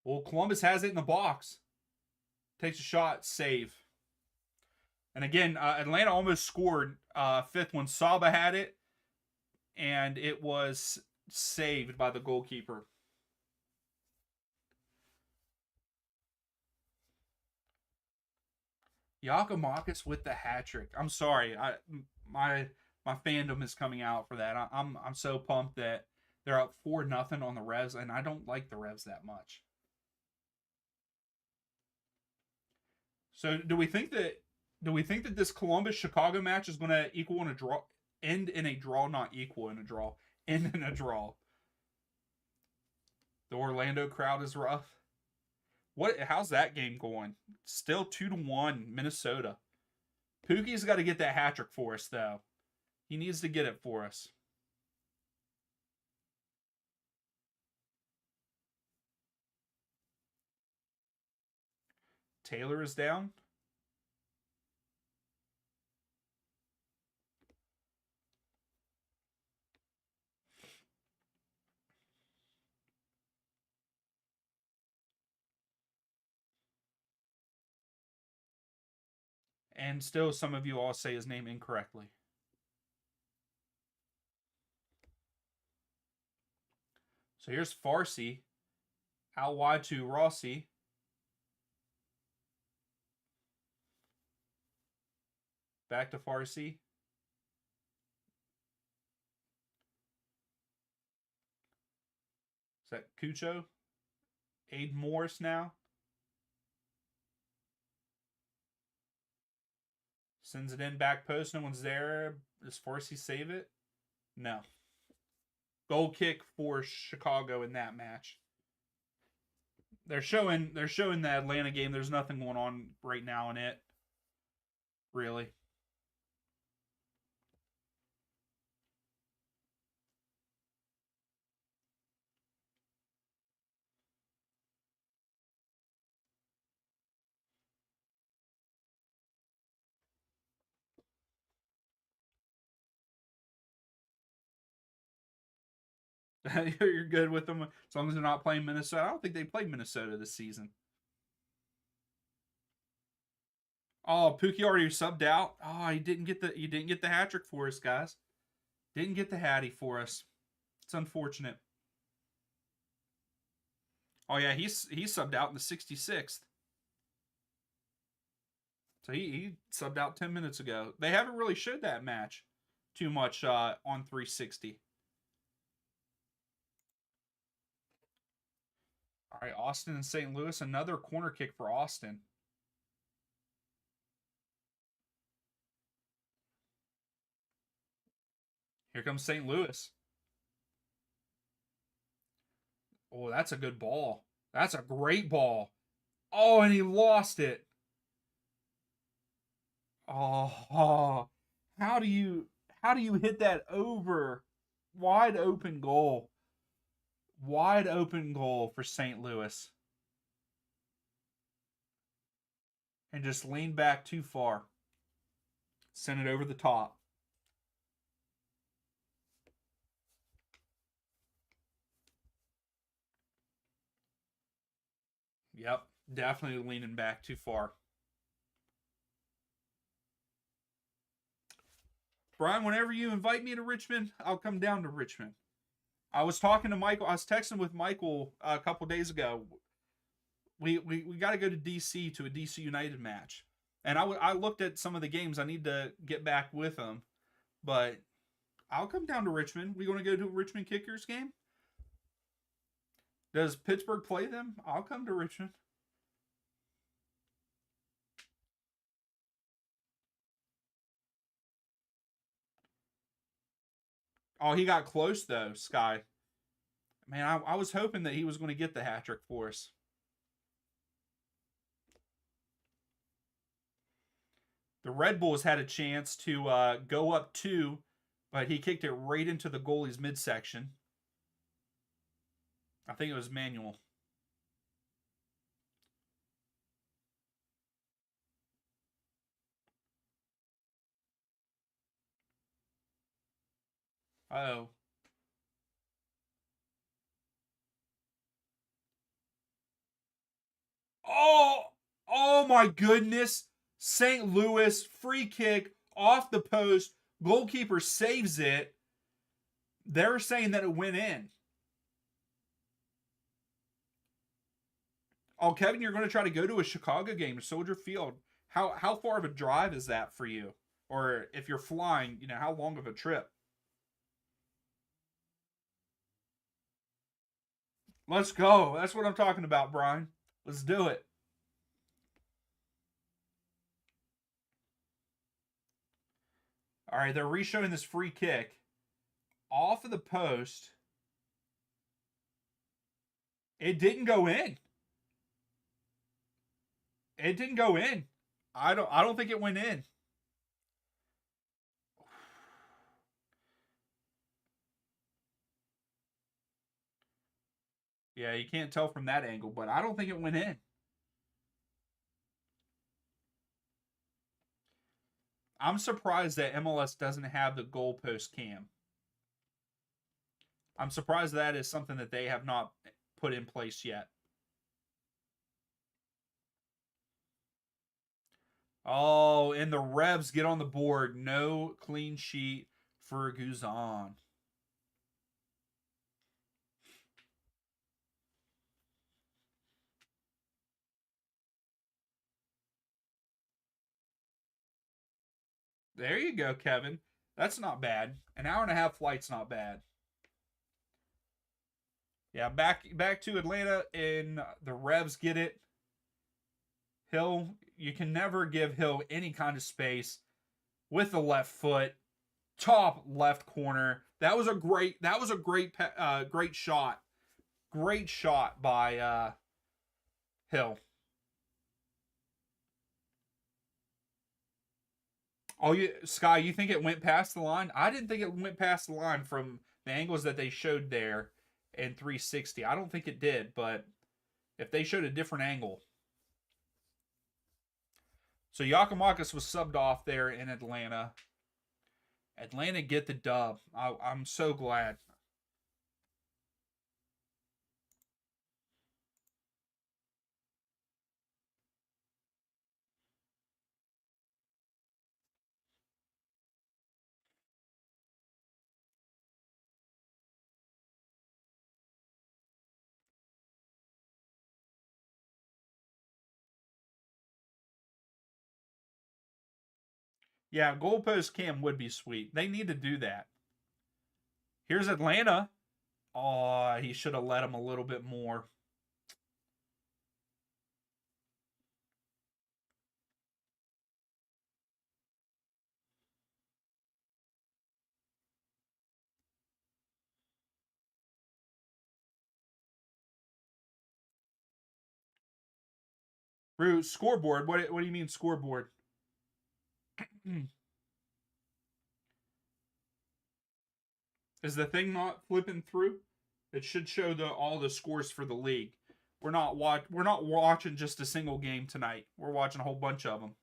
Well, Columbus has it in the box. Takes a shot, save. And again, Atlanta almost scored fifth when Saba had it, and it was saved by the goalkeeper. Yakimakis with the hat trick. I'm sorry, my my fandom is coming out for that. I'm so pumped that they're up 4-0 on the Revs, and I don't like the Revs that much. So do we think that this Columbus Chicago match is going to equal in a draw, end in a draw, not equal in a draw, end in a draw? The Orlando crowd is rough. What? How's that game going? Still 2-1 Minnesota. Pookie's got to get that hat trick for us though. He needs to get it for us. Taylor is down. And still, some of you all say his name incorrectly. So here's Farsi. Out wide to Rossi. Back to Farsi. Is that Cucho? Aid Morris now. Sends it in back post. No one's there. Does Forsey save it? No. Goal kick for Chicago in that match. They're showing the Atlanta game. There's nothing going on right now in it. Really. You're good with them as long as they're not playing Minnesota. I don't think they played Minnesota this season. Oh, Pookie already subbed out. Oh, you didn't get the hat trick for us, guys. Didn't get the Hattie for us. It's unfortunate. Oh yeah, he's subbed out in the 66th. So he subbed out 10 minutes ago. They haven't really showed that match too much on 360. All right, Austin and St. Louis, another corner kick for Austin. Here comes St. Louis. Oh, that's a good ball. That's a great ball. Oh, and he lost it. Oh, how do you hit that over? Wide open goal. Wide open goal for St. Louis. And just lean back too far. Send it over the top. Yep, definitely leaning back too far. Brian, whenever you invite me to Richmond, I'll come down to Richmond. I was talking to Michael. I was texting with Michael a couple days ago. We got to go to DC to a DC United match, and I looked at some of the games. I need to get back with them, but I'll come down to Richmond. We going to go to a Richmond Kickers game? Does Pittsburgh play them? I'll come to Richmond. Oh, he got close though, Sky. Man, I was hoping that he was going to get the hat trick for us. The Red Bulls had a chance to go up two, but he kicked it right into the goalie's midsection. I think it was manual. Oh. Oh, oh my goodness. St. Louis, free kick off the post. Goalkeeper saves it. They're saying that it went in. Oh, Kevin, you're going to try to go to a Chicago game, Soldier Field. How far of a drive is that for you? Or if you're flying, how long of a trip? Let's go. That's what I'm talking about, Brian. Let's do it. All right, they're re-showing this free kick off of the post. It didn't go in. It didn't go in. I don't think it went in. Yeah, you can't tell from that angle, but I don't think it went in. I'm surprised that MLS doesn't have the goalpost cam. I'm surprised that is something that they have not put in place yet. Oh, and the Revs get on the board. No clean sheet for Guzan. There you go, Kevin. That's not bad. An hour and a half flight's not bad. Yeah, back to Atlanta, and the Revs get it. Hill, you can never give Hill any kind of space. with the left foot, top left corner. That was a great shot. Great shot by Hill. Oh, Sky, you think it went past the line? I didn't think it went past the line from the angles that they showed there in 360. I don't think it did, but if they showed a different angle. So Yakimakis was subbed off there in Atlanta. Atlanta get the dub. I'm so glad. Yeah, goalpost cam would be sweet. They need to do that. Here's Atlanta. Oh, he should have let him a little bit more. Rue, scoreboard. What do you mean scoreboard? Is the thing not flipping through? It should show all the scores for the league. We're not watching just a single game tonight. We're watching a whole bunch of them.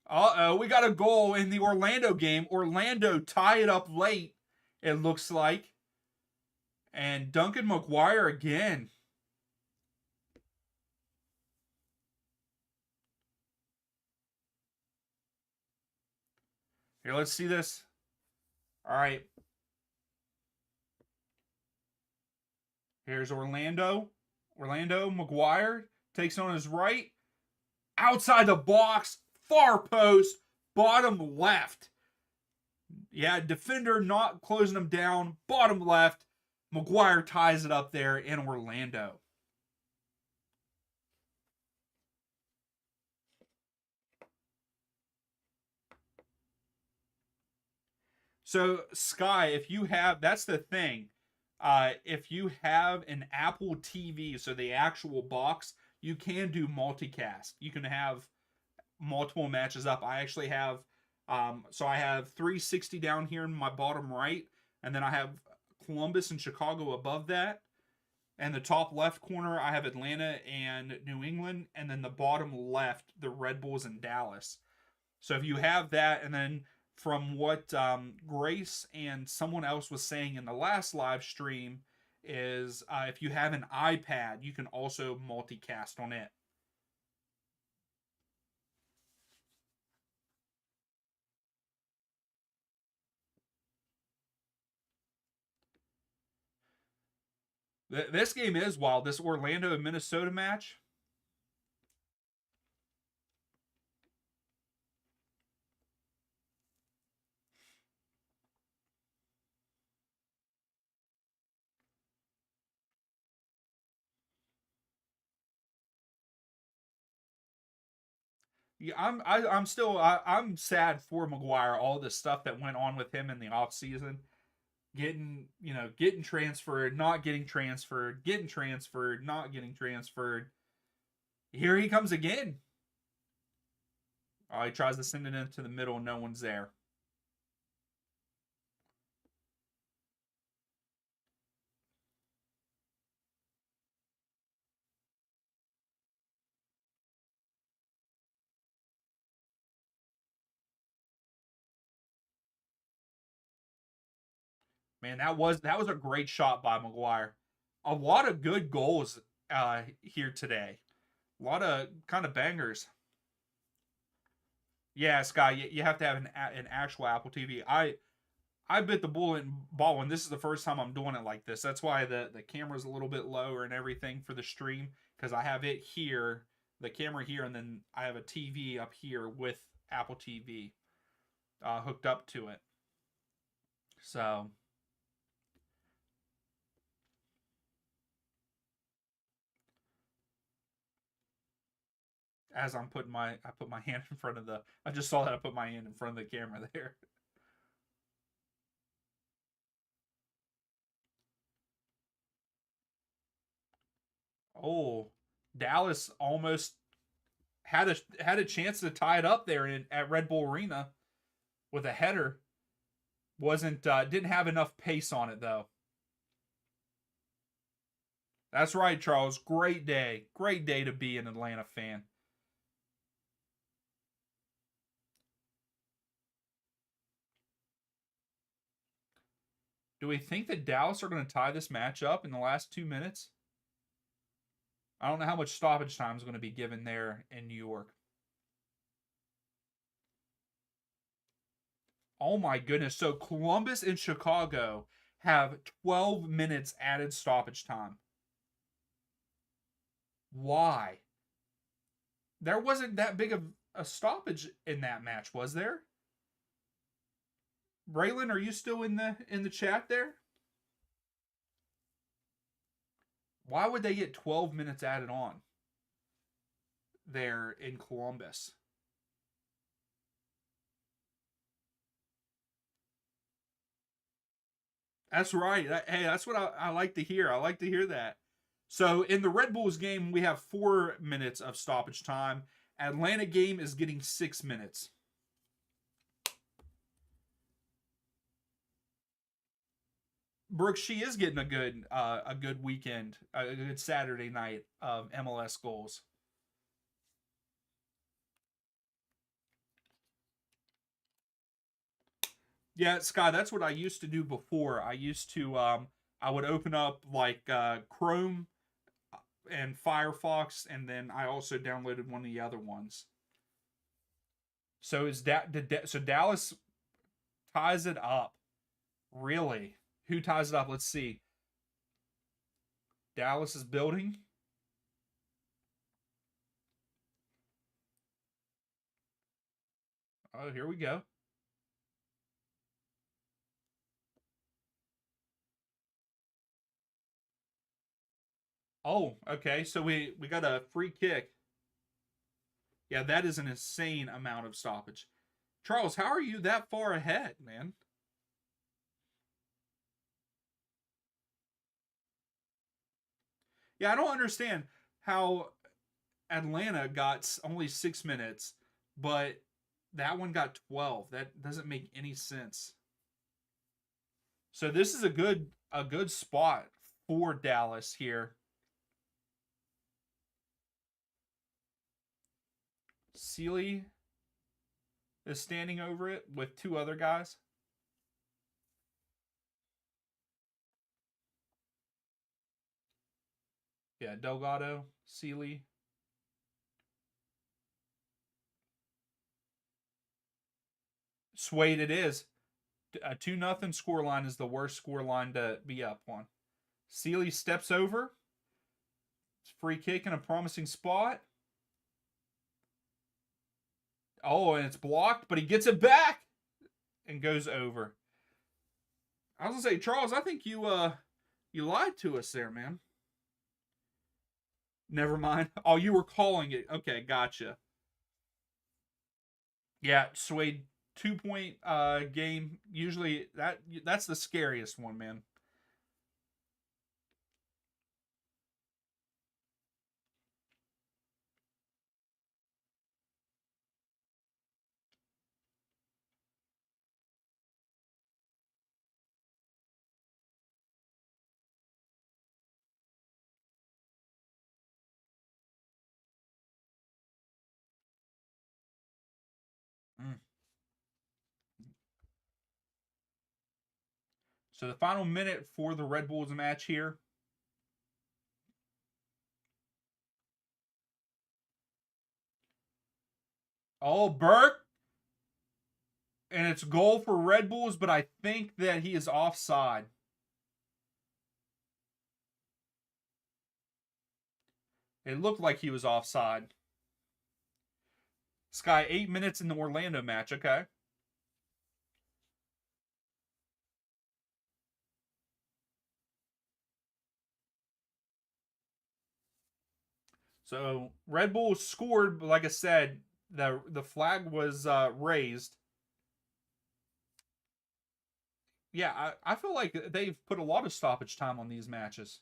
Uh-oh, we got a goal in the Orlando game. Orlando tie it up late, it looks like. And Duncan McGuire again. Here, let's see this. All right. Here's Orlando. Orlando McGuire takes on his right. Outside the box. Far post. Bottom left. Yeah, defender not closing him down. Bottom left. McGuire ties it up there in Orlando. So, Sky, if you have, that's the thing. If you have an Apple TV, so the actual box, you can do multicast. You can have multiple matches up. I actually have, so I have 360 down here in my bottom right, and then I have Columbus and Chicago above that. And the top left corner, I have Atlanta and New England, and then the bottom left, the Red Bulls and Dallas. So if you have that, and then from what Grace and someone else was saying in the last live stream, is if you have an iPad, you can also multicast on it. This game is wild. This Orlando and Minnesota match. Yeah, I'm sad for McGuire. All the stuff that went on with him in the off season, getting transferred, not getting transferred, getting transferred, not getting transferred. Here he comes again. Oh, he tries to send it into the middle, and no one's there. Man, that was a great shot by McGuire. A lot of good goals here today. A lot of kind of bangers. Yeah, Sky, you have to have an actual Apple TV. I bit the bullet and ball one. This is the first time I'm doing it like this. That's why the camera's a little bit lower and everything for the stream, because I have it here, the camera here, and then I have a TV up here with Apple TV hooked up to it. So As I'm putting I put my hand in front of the. I just saw that I put my hand in front of the camera there. Oh, Dallas almost had a chance to tie it up there at Red Bull Arena with a header. Wasn't didn't have enough pace on it though. That's right, Charles. Great day. Great day to be an Atlanta fan. Do we think that Dallas are going to tie this match up in the last 2 minutes? I don't know how much stoppage time is going to be given there in New York. Oh my goodness. So Columbus and Chicago have 12 minutes added stoppage time. Why? There wasn't that big of a stoppage in that match, was there? Braylon, are you still in the chat there? Why would they get 12 minutes added on there in Columbus? That's right. Hey, that's what I like to hear. I like to hear that. So in the Red Bulls game, we have 4 minutes of stoppage time. Atlanta game is getting 6 minutes. Brooks, she is getting a good weekend, a good Saturday night of MLS goals. Yeah, Sky, that's what I used to do before. I would open up like Chrome and Firefox, and then I also downloaded one of the other ones. So so Dallas ties it up. Really? Who ties it up? Let's see. Dallas is building. Oh, here we go. Oh, okay. So we got a free kick. Yeah, that is an insane amount of stoppage. Charles, how are you that far ahead, man? Yeah, I don't understand how Atlanta got only 6 minutes, but that one got 12. That doesn't make any sense. So this is a good spot for Dallas here. Sealy is standing over it with two other guys. Yeah, Delgado, Sealy. Swayed it is. A 2-0 scoreline is the worst scoreline to be up on. Sealy steps over. Free kick in a promising spot. Oh, and it's blocked, but he gets it back and goes over. I was gonna say, Charles, I think you lied to us there, man. Never mind. Oh, you were calling it. Okay, gotcha. Yeah, Swayed 2 point game. Usually that's the scariest one, man. Mm. So the final minute for the Red Bulls match here. Oh, Burke, and it's goal for Red Bulls, but I think that he is offside. It looked like he was offside. Sky, 8 minutes in the Orlando match. Okay. So Red Bull scored, but like I said, the flag was raised. Yeah, I feel like they've put a lot of stoppage time on these matches.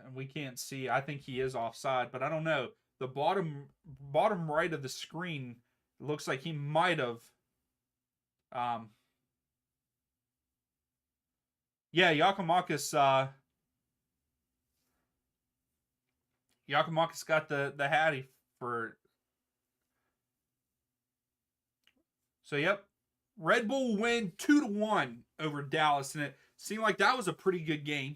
And we can't see. I think he is offside, but I don't know. The bottom right of the screen looks like he might have. Um, yeah, Yakimakis got the hattie for. So yep, Red Bull win 2-1 over Dallas, and it seemed like that was a pretty good game.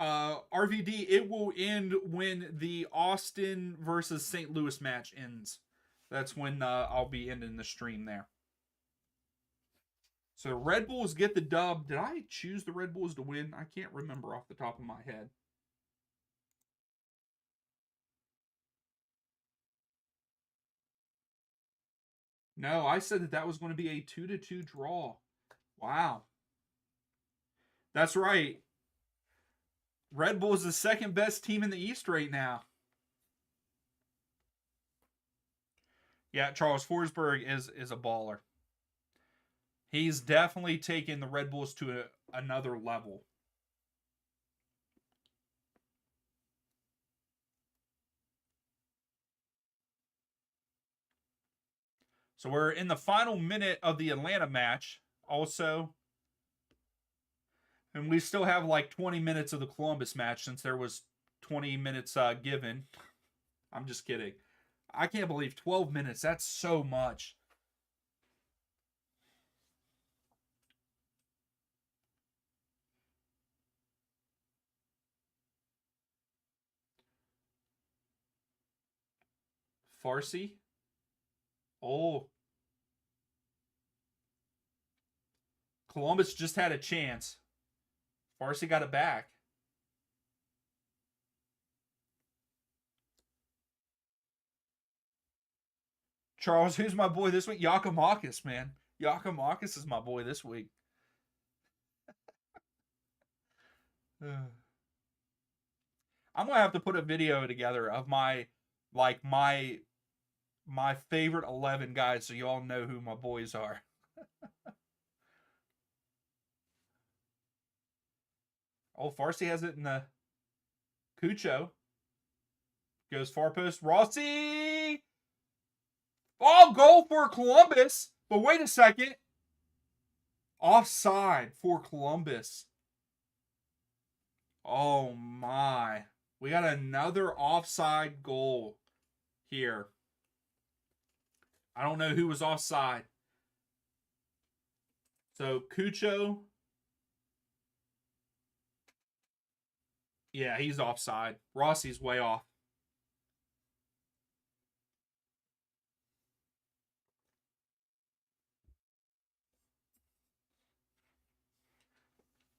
RVD, it will end when the Austin versus St. Louis match ends. That's when I'll be ending the stream there. So Red Bulls get the dub. Did I choose the Red Bulls to win? I can't remember off the top of my head. No, I said that was going to be a 2-2 draw. Wow. That's right. Red Bull is the second best team in the East right now. Yeah, Charles Forsberg is a baller. He's definitely taken the Red Bulls to another level. So we're in the final minute of the Atlanta match also. And we still have like 20 minutes of the Columbus match since there was 20 minutes given. I'm just kidding. I can't believe 12 minutes. That's so much. Farsi? Oh. Columbus just had a chance. Farsi got it back. Charles, who's my boy this week? Yakimakis, man. Yakimakis is my boy this week. I'm gonna have to put a video together of my favorite 11 guys so you all know who my boys are. Oh, Farsi has it in the Cucho. Goes far post. Rossi! Oh, goal for Columbus. But wait a second. Offside for Columbus. Oh, my. We got another offside goal here. I don't know who was offside. So, Cucho. Yeah, he's offside. Rossi's way off.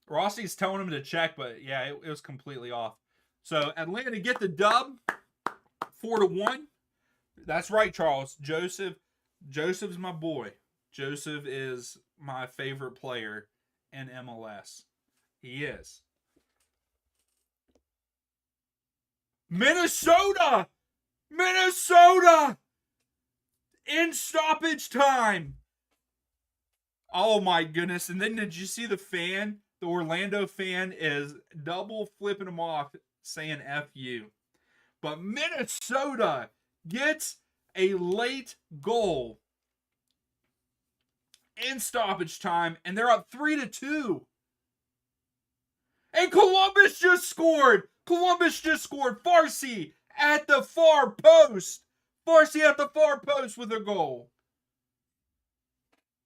Rossi's telling him to check, but yeah, it was completely off. So Atlanta get the dub, 4-1. That's right, Charles. Joseph's my boy. Joseph is my favorite player in MLS. He is. Minnesota! Minnesota! In stoppage time. Oh my goodness. And then did you see the fan? The Orlando fan is double flipping him off saying F you. But Minnesota gets a late goal in stoppage time, and they're up 3-2. And Columbus just scored. Columbus just scored. Farsi at the far post. Farsi at the far post with a goal.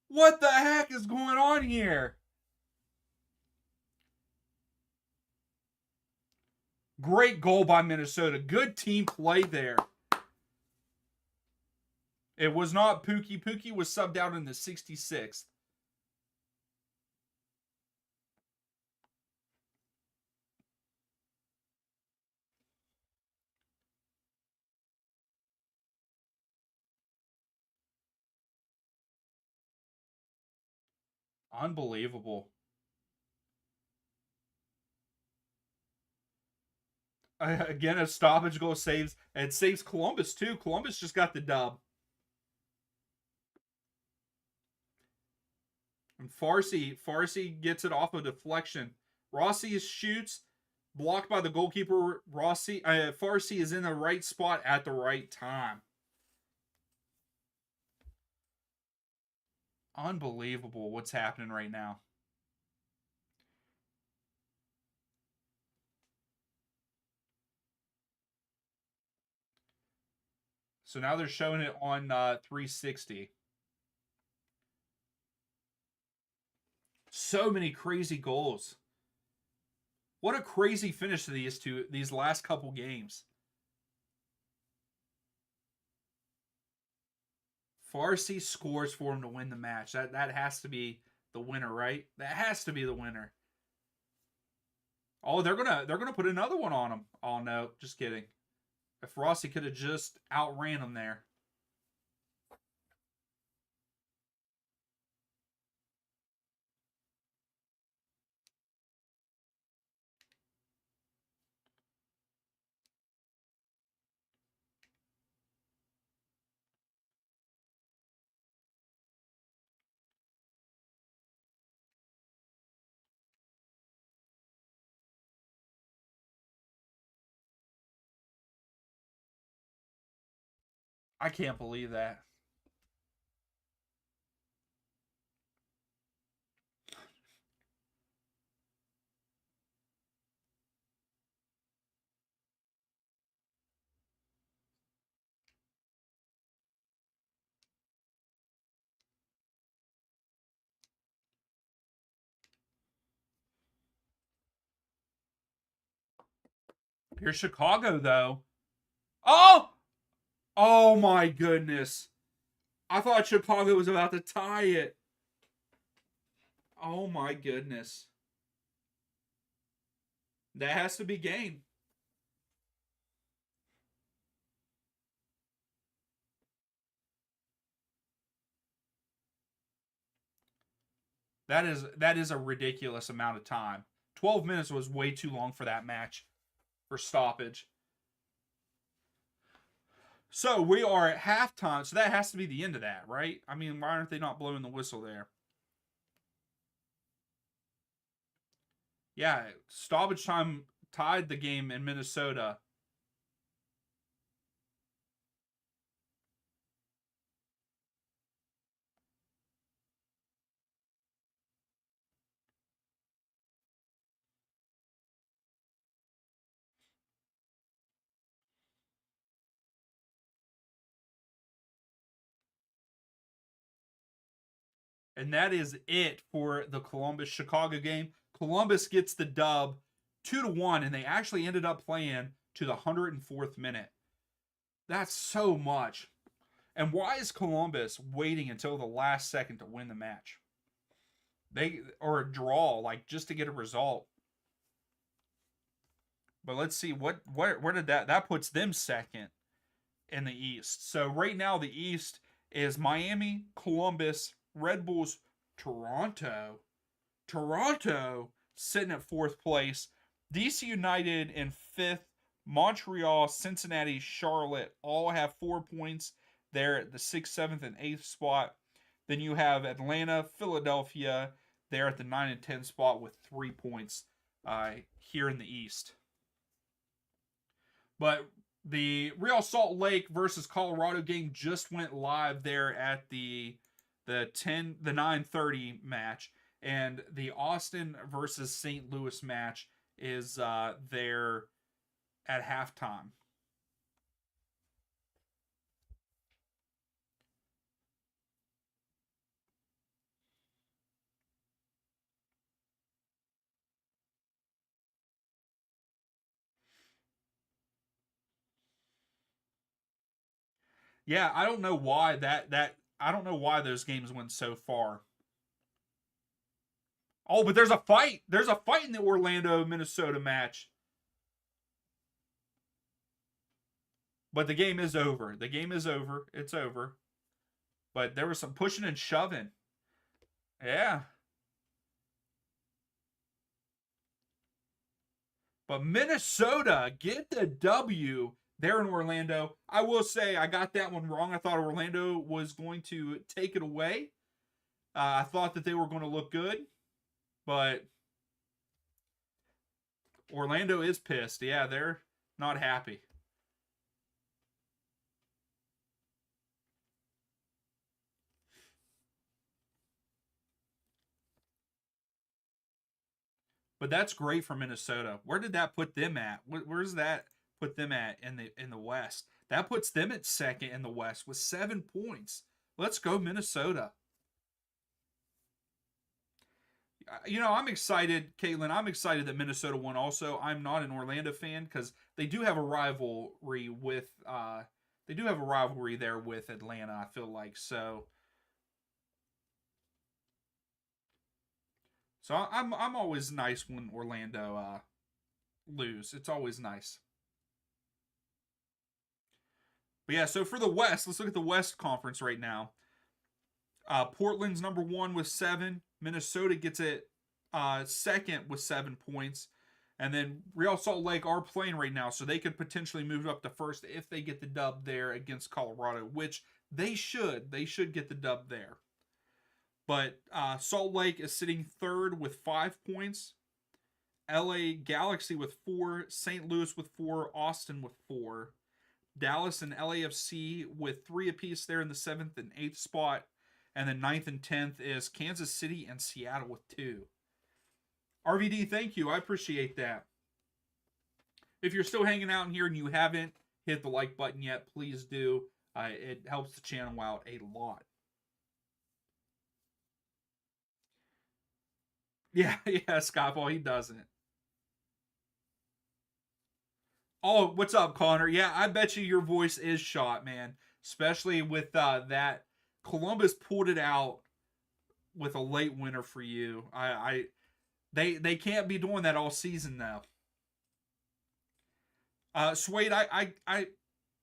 What the heck is going on here? Great goal by Minnesota. Good team play there. It was not Pookie. Pookie was subbed out in the 66th. Unbelievable. Again, a stoppage goal saves. And it saves Columbus, too. Columbus just got the dub. And Farsi gets it off a deflection. Rossi shoots, blocked by the goalkeeper. Farsi is in the right spot at the right time. Unbelievable what's happening right now. So now they're showing it on 360. So many crazy goals. What a crazy finish to these last couple games. Farsi scores for him to win the match. That has to be the winner, right? That has to be the winner. Oh, they're gonna put another one on him. Oh no, just kidding. If Rossi could have just outran him there. I can't believe that. Here's Chicago though. Oh! Oh my goodness. I thought Chicago was about to tie it. Oh my goodness. That has to be game. That is a ridiculous amount of time. 12 minutes was way too long for that match for stoppage. So we are at halftime. So that has to be the end of that, right? I mean, why aren't they not blowing the whistle there? Yeah, stoppage time tied the game in Minnesota. And that is it for the Columbus Chicago game. Columbus gets the dub 2-1, and they actually ended up playing to the 104th minute. That's so much. And why is Columbus waiting until the last second to win the match? Or a draw, like just to get a result. But let's see where did that puts them second in the East. So right now the East is Miami, Columbus, Red Bulls, Toronto. Toronto sitting at fourth place. DC United in fifth. Montreal, Cincinnati, Charlotte all have 4 points. They're at the sixth, seventh, and eighth spot. Then you have Atlanta, Philadelphia. They're at the 9 and 10 spot with 3 points here in the East. But the Real Salt Lake versus Colorado game just went live there at the 9:30 match, and the Austin versus St. Louis match is there at halftime. Yeah, I don't know why that I don't know why those games went so far. Oh, but there's a fight. There's a fight in the Orlando Minnesota match. But the game is over. The game is over. It's over. But there was some pushing and shoving. Yeah. But Minnesota get the W there in Orlando. I will say I got that one wrong. I thought Orlando was going to take it away. I thought that they were going to look good, but Orlando is pissed. Yeah, they're not happy. But that's great for Minnesota. Where did that put them at? Where's that put them at in the West? That puts them at second in the West with 7 points. Let's go, Minnesota. I'm excited, Caitlin. I'm excited that Minnesota won. Also, I'm not an Orlando fan because they do have a rivalry with there with Atlanta. I feel like so I'm always nice when Orlando lose. It's always nice. But yeah, so for the West, let's look at the West Conference right now. Portland's number one with 7. Minnesota gets it second with 7 points. And then Real Salt Lake are playing right now, so they could potentially move up to first if they get the dub there against Colorado, which they should. They should get the dub there. But Salt Lake is sitting third with 5 points. LA Galaxy with 4. St. Louis with 4. Austin with 4. Dallas and LAFC with 3 apiece there in the 7th and 8th spot. And then 9th and 10th is Kansas City and Seattle with 2. RVD, thank you. I appreciate that. If you're still hanging out in here and you haven't hit the like button yet, please do. It helps the channel out a lot. Yeah, Skyfall, he doesn't. Oh, what's up, Connor? Yeah, I bet you your voice is shot, man. Especially with that Columbus pulled it out with a late winner for you. They can't be doing that all season now. Suede, I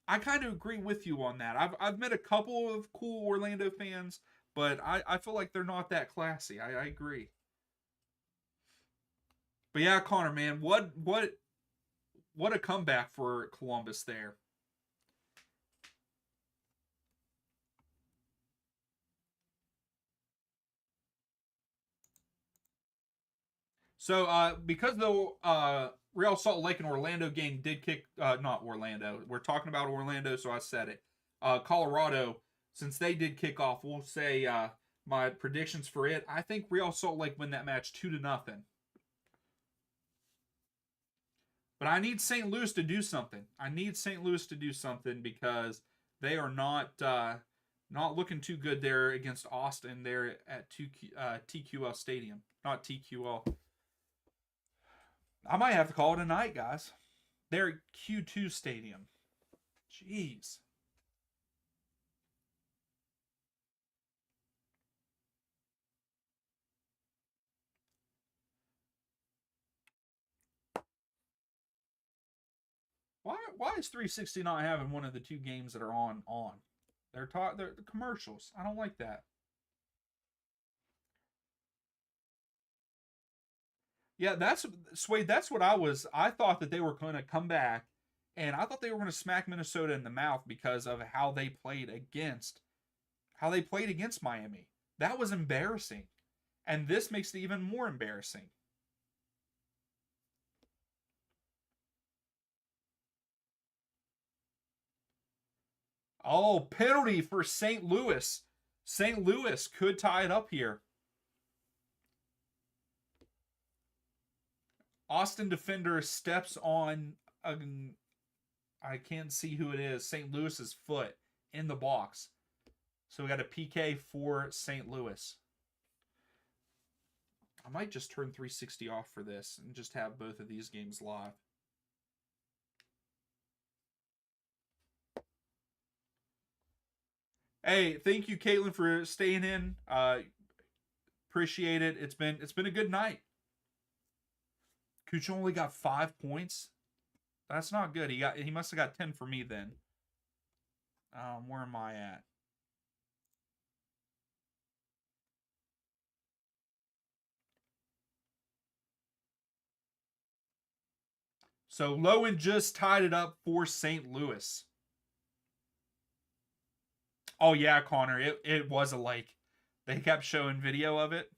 kind of agree with you on that. I've met a couple of cool Orlando fans, but I feel like they're not that classy. I agree. But yeah, Connor, man, what a comeback for Columbus there. So because the Real Salt Lake and Orlando game did kick, not Orlando. We're talking about Orlando, so I said it. Colorado, since they did kick off, we'll say my predictions for it. I think Real Salt Lake win that match 2-0. But I need St. Louis to do something. I need St. Louis to do something because they are not looking too good there against Austin there at TQL Stadium. Not TQL. I might have to call it a night, guys. They're at Q2 Stadium. Jeez. Why is 360 not having one of the two games that are on? They're the commercials. I don't like that. Yeah, that's Swade. That's what I was. I thought that they were going to come back, and I thought they were going to smack Minnesota in the mouth because of how they played against Miami. That was embarrassing, and this makes it even more embarrassing. Oh, penalty for St. Louis. St. Louis could tie it up here. Austin defender steps on I can't see who it is. St. Louis's foot in the box. So we got a PK for St. Louis. I might just turn 360 off for this and just have both of these games live. Hey, thank you, Caitlin, for staying in. Appreciate it. It's been a good night. Kuch only got 5 points. That's not good. He must have got 10 for me then. Where am I at? So Lowen just tied it up for St. Louis. Oh yeah, Connor, it was a like. They kept showing video of it.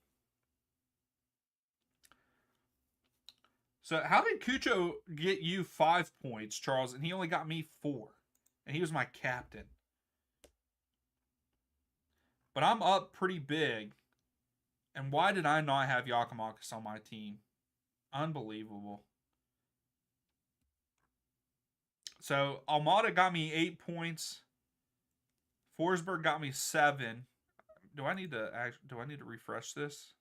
So how did Cucho get you 5 points, Charles, and he only got me 4? And he was my captain. But I'm up pretty big. And why did I not have Yakimakis on my team? Unbelievable. So Almada got me 8 points. Forsberg got me 7. Do I need to refresh this?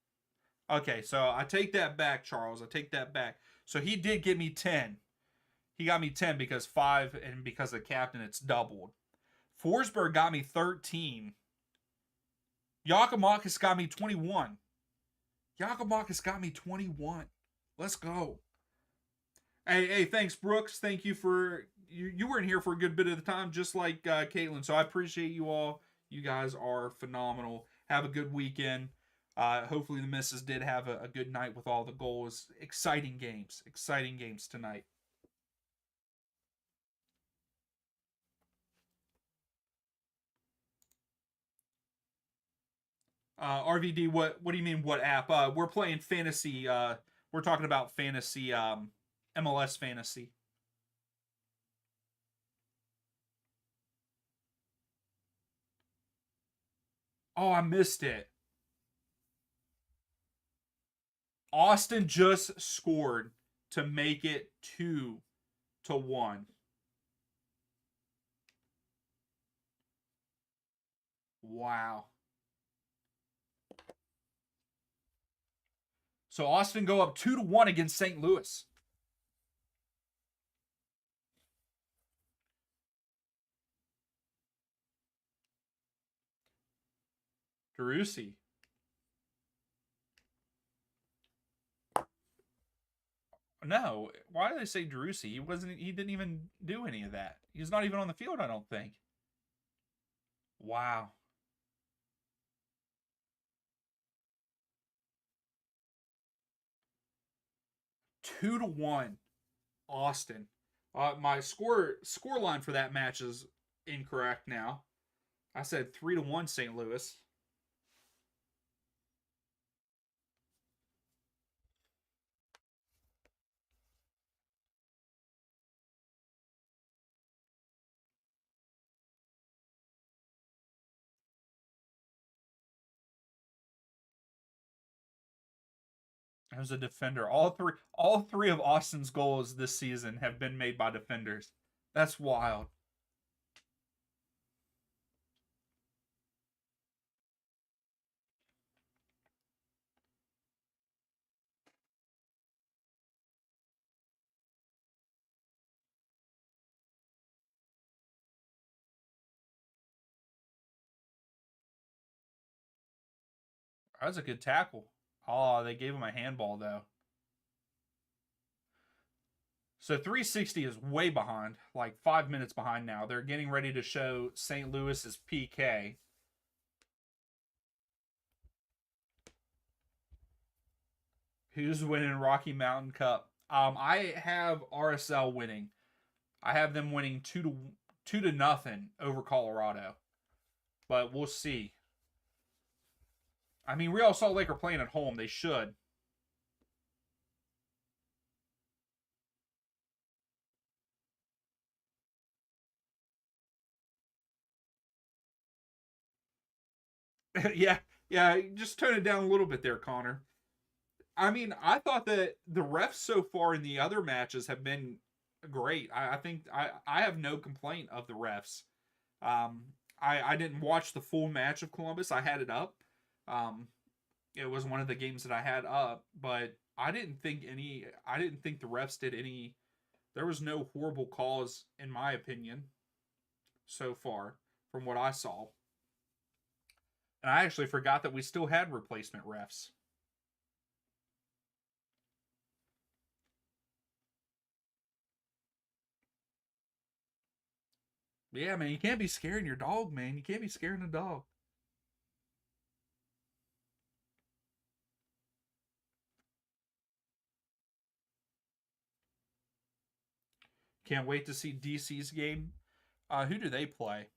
Okay, so I take that back, Charles. I take that back. So he did give me 10. He got me 10 because 5, and because of the captain, it's doubled. Forsberg got me 13. Yakimakis got me 21. Yakimakis got me 21. Let's go. Hey, thanks, Brooks. Thank you for you were in here for a good bit of the time, just like Caitlin. So I appreciate you all. You guys are phenomenal. Have a good weekend. Hopefully the missus did have a good night with all the goals. Exciting games tonight. RVD, what do you mean? What app? We're playing fantasy. We're talking about fantasy. MLS fantasy. Oh, I missed it. Austin just scored to make it 2-1. Wow. So Austin go up 2-1 against St. Louis. Derusi. No, why do they say Derusi? He wasn't. He didn't even do any of that. He's not even on the field, I don't think. Wow. 2-1, Austin. My score line for that match is incorrect now. I said 3-1 St. Louis. As a defender, all three of Austin's goals this season have been made by defenders. That's wild. That was a good tackle. Oh, they gave him a handball though. So 360 is way behind, like 5 minutes behind now. They're getting ready to show St. Louis's PK. Who's winning Rocky Mountain Cup? I have RSL winning. I have them winning 2-0 over Colorado, but we'll see. I mean, Real Salt Lake are playing at home. They should. yeah, yeah. Just tone it down a little bit there, Connor. I mean, I thought that the refs so far in the other matches have been great. I think I have no complaint of the refs. Um, I didn't watch the full match of Columbus. I had it up. Um, it was one of the games that I had up, but I didn't think any. I didn't think the refs did any. There was no horrible calls, in my opinion, so far from what I saw. And I actually forgot that we still had replacement refs. Yeah, man, you can't be scaring your dog, man. You can't be scaring a dog. Can't wait to see DC's game. Who do they play?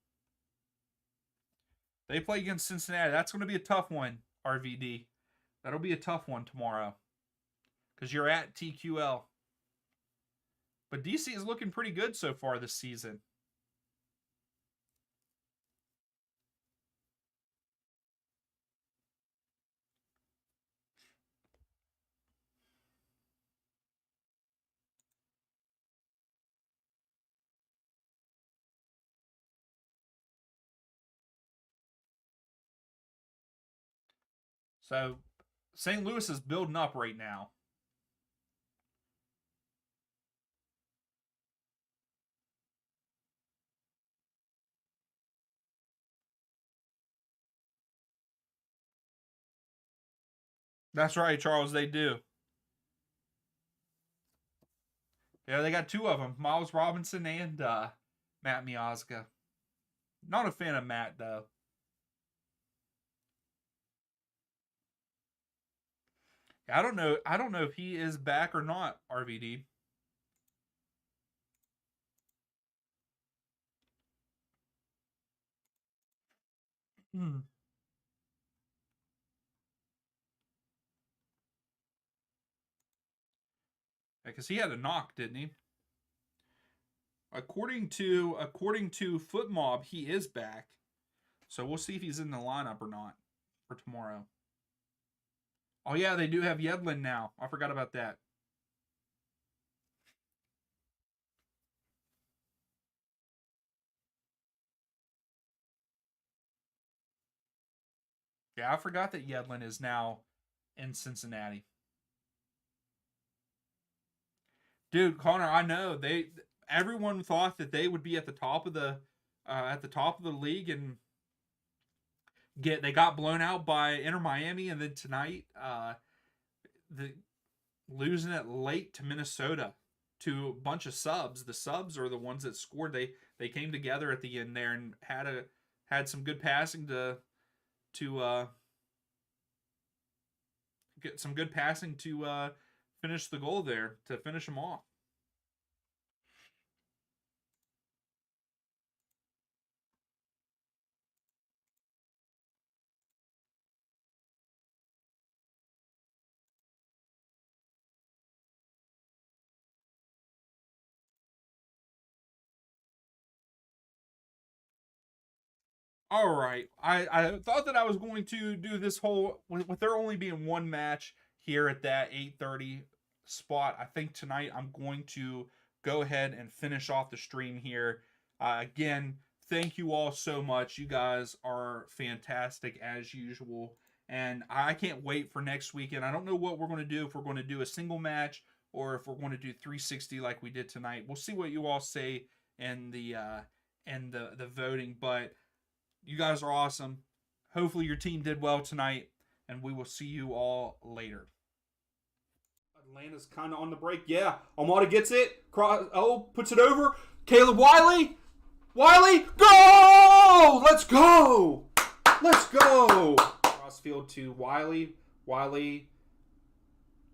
They play against Cincinnati. That's going to be a tough one, RVD. That'll be a tough one tomorrow. Because you're at TQL. But DC is looking pretty good so far this season. So, St. Louis is building up right now. That's right, Charles, they do. Yeah, they got two of them, Miles Robinson and Matt Miazga. Not a fan of Matt, though. I don't know. I don't know if he is back or not, RVD. Hmm. Because he had a knock, didn't he? According to FootMob, he is back. So we'll see if he's in the lineup or not for tomorrow. Oh yeah, they do have Yedlin now. I forgot about that. Yeah, I forgot that Yedlin is now in Cincinnati. Dude, Connor, I know everyone thought that they would be at the top of the league and they got blown out by Inter Miami, and then tonight the losing it late to Minnesota to a bunch of subs. The subs are the ones that scored. They came together at the end there and had some good passing to get some good passing to finish the goal there, to finish them off. All right. I thought that I was going to do this whole with there only being one match here at that 8:30 spot. I think tonight I'm going to go ahead and finish off the stream here. Again, thank you all so much. You guys are fantastic as usual. And I can't wait for next weekend. I don't know what we're going to do, if we're going to do a single match or if we're going to do 360 like we did tonight. We'll see what you all say in the voting, but you guys are awesome. Hopefully your team did well tonight, and we will see you all later. Atlanta's kind of on the break. Yeah, Almada gets it. Puts it over. Caleb Wiley. Wiley, go! Let's go! Let's go! Crossfield to Wiley. Wiley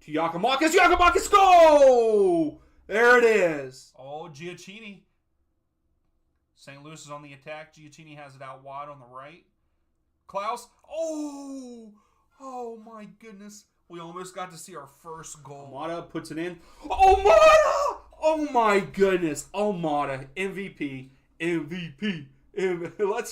to Giacomakis. Giacomakis, go! There it is. Oh, Giacchini. St. Louis is on the attack. Giacchini has it out wide on the right. Klaus. Oh my goodness. We almost got to see our first goal. Almada puts it in. Almada! Oh my goodness. Almada. MVP. Let's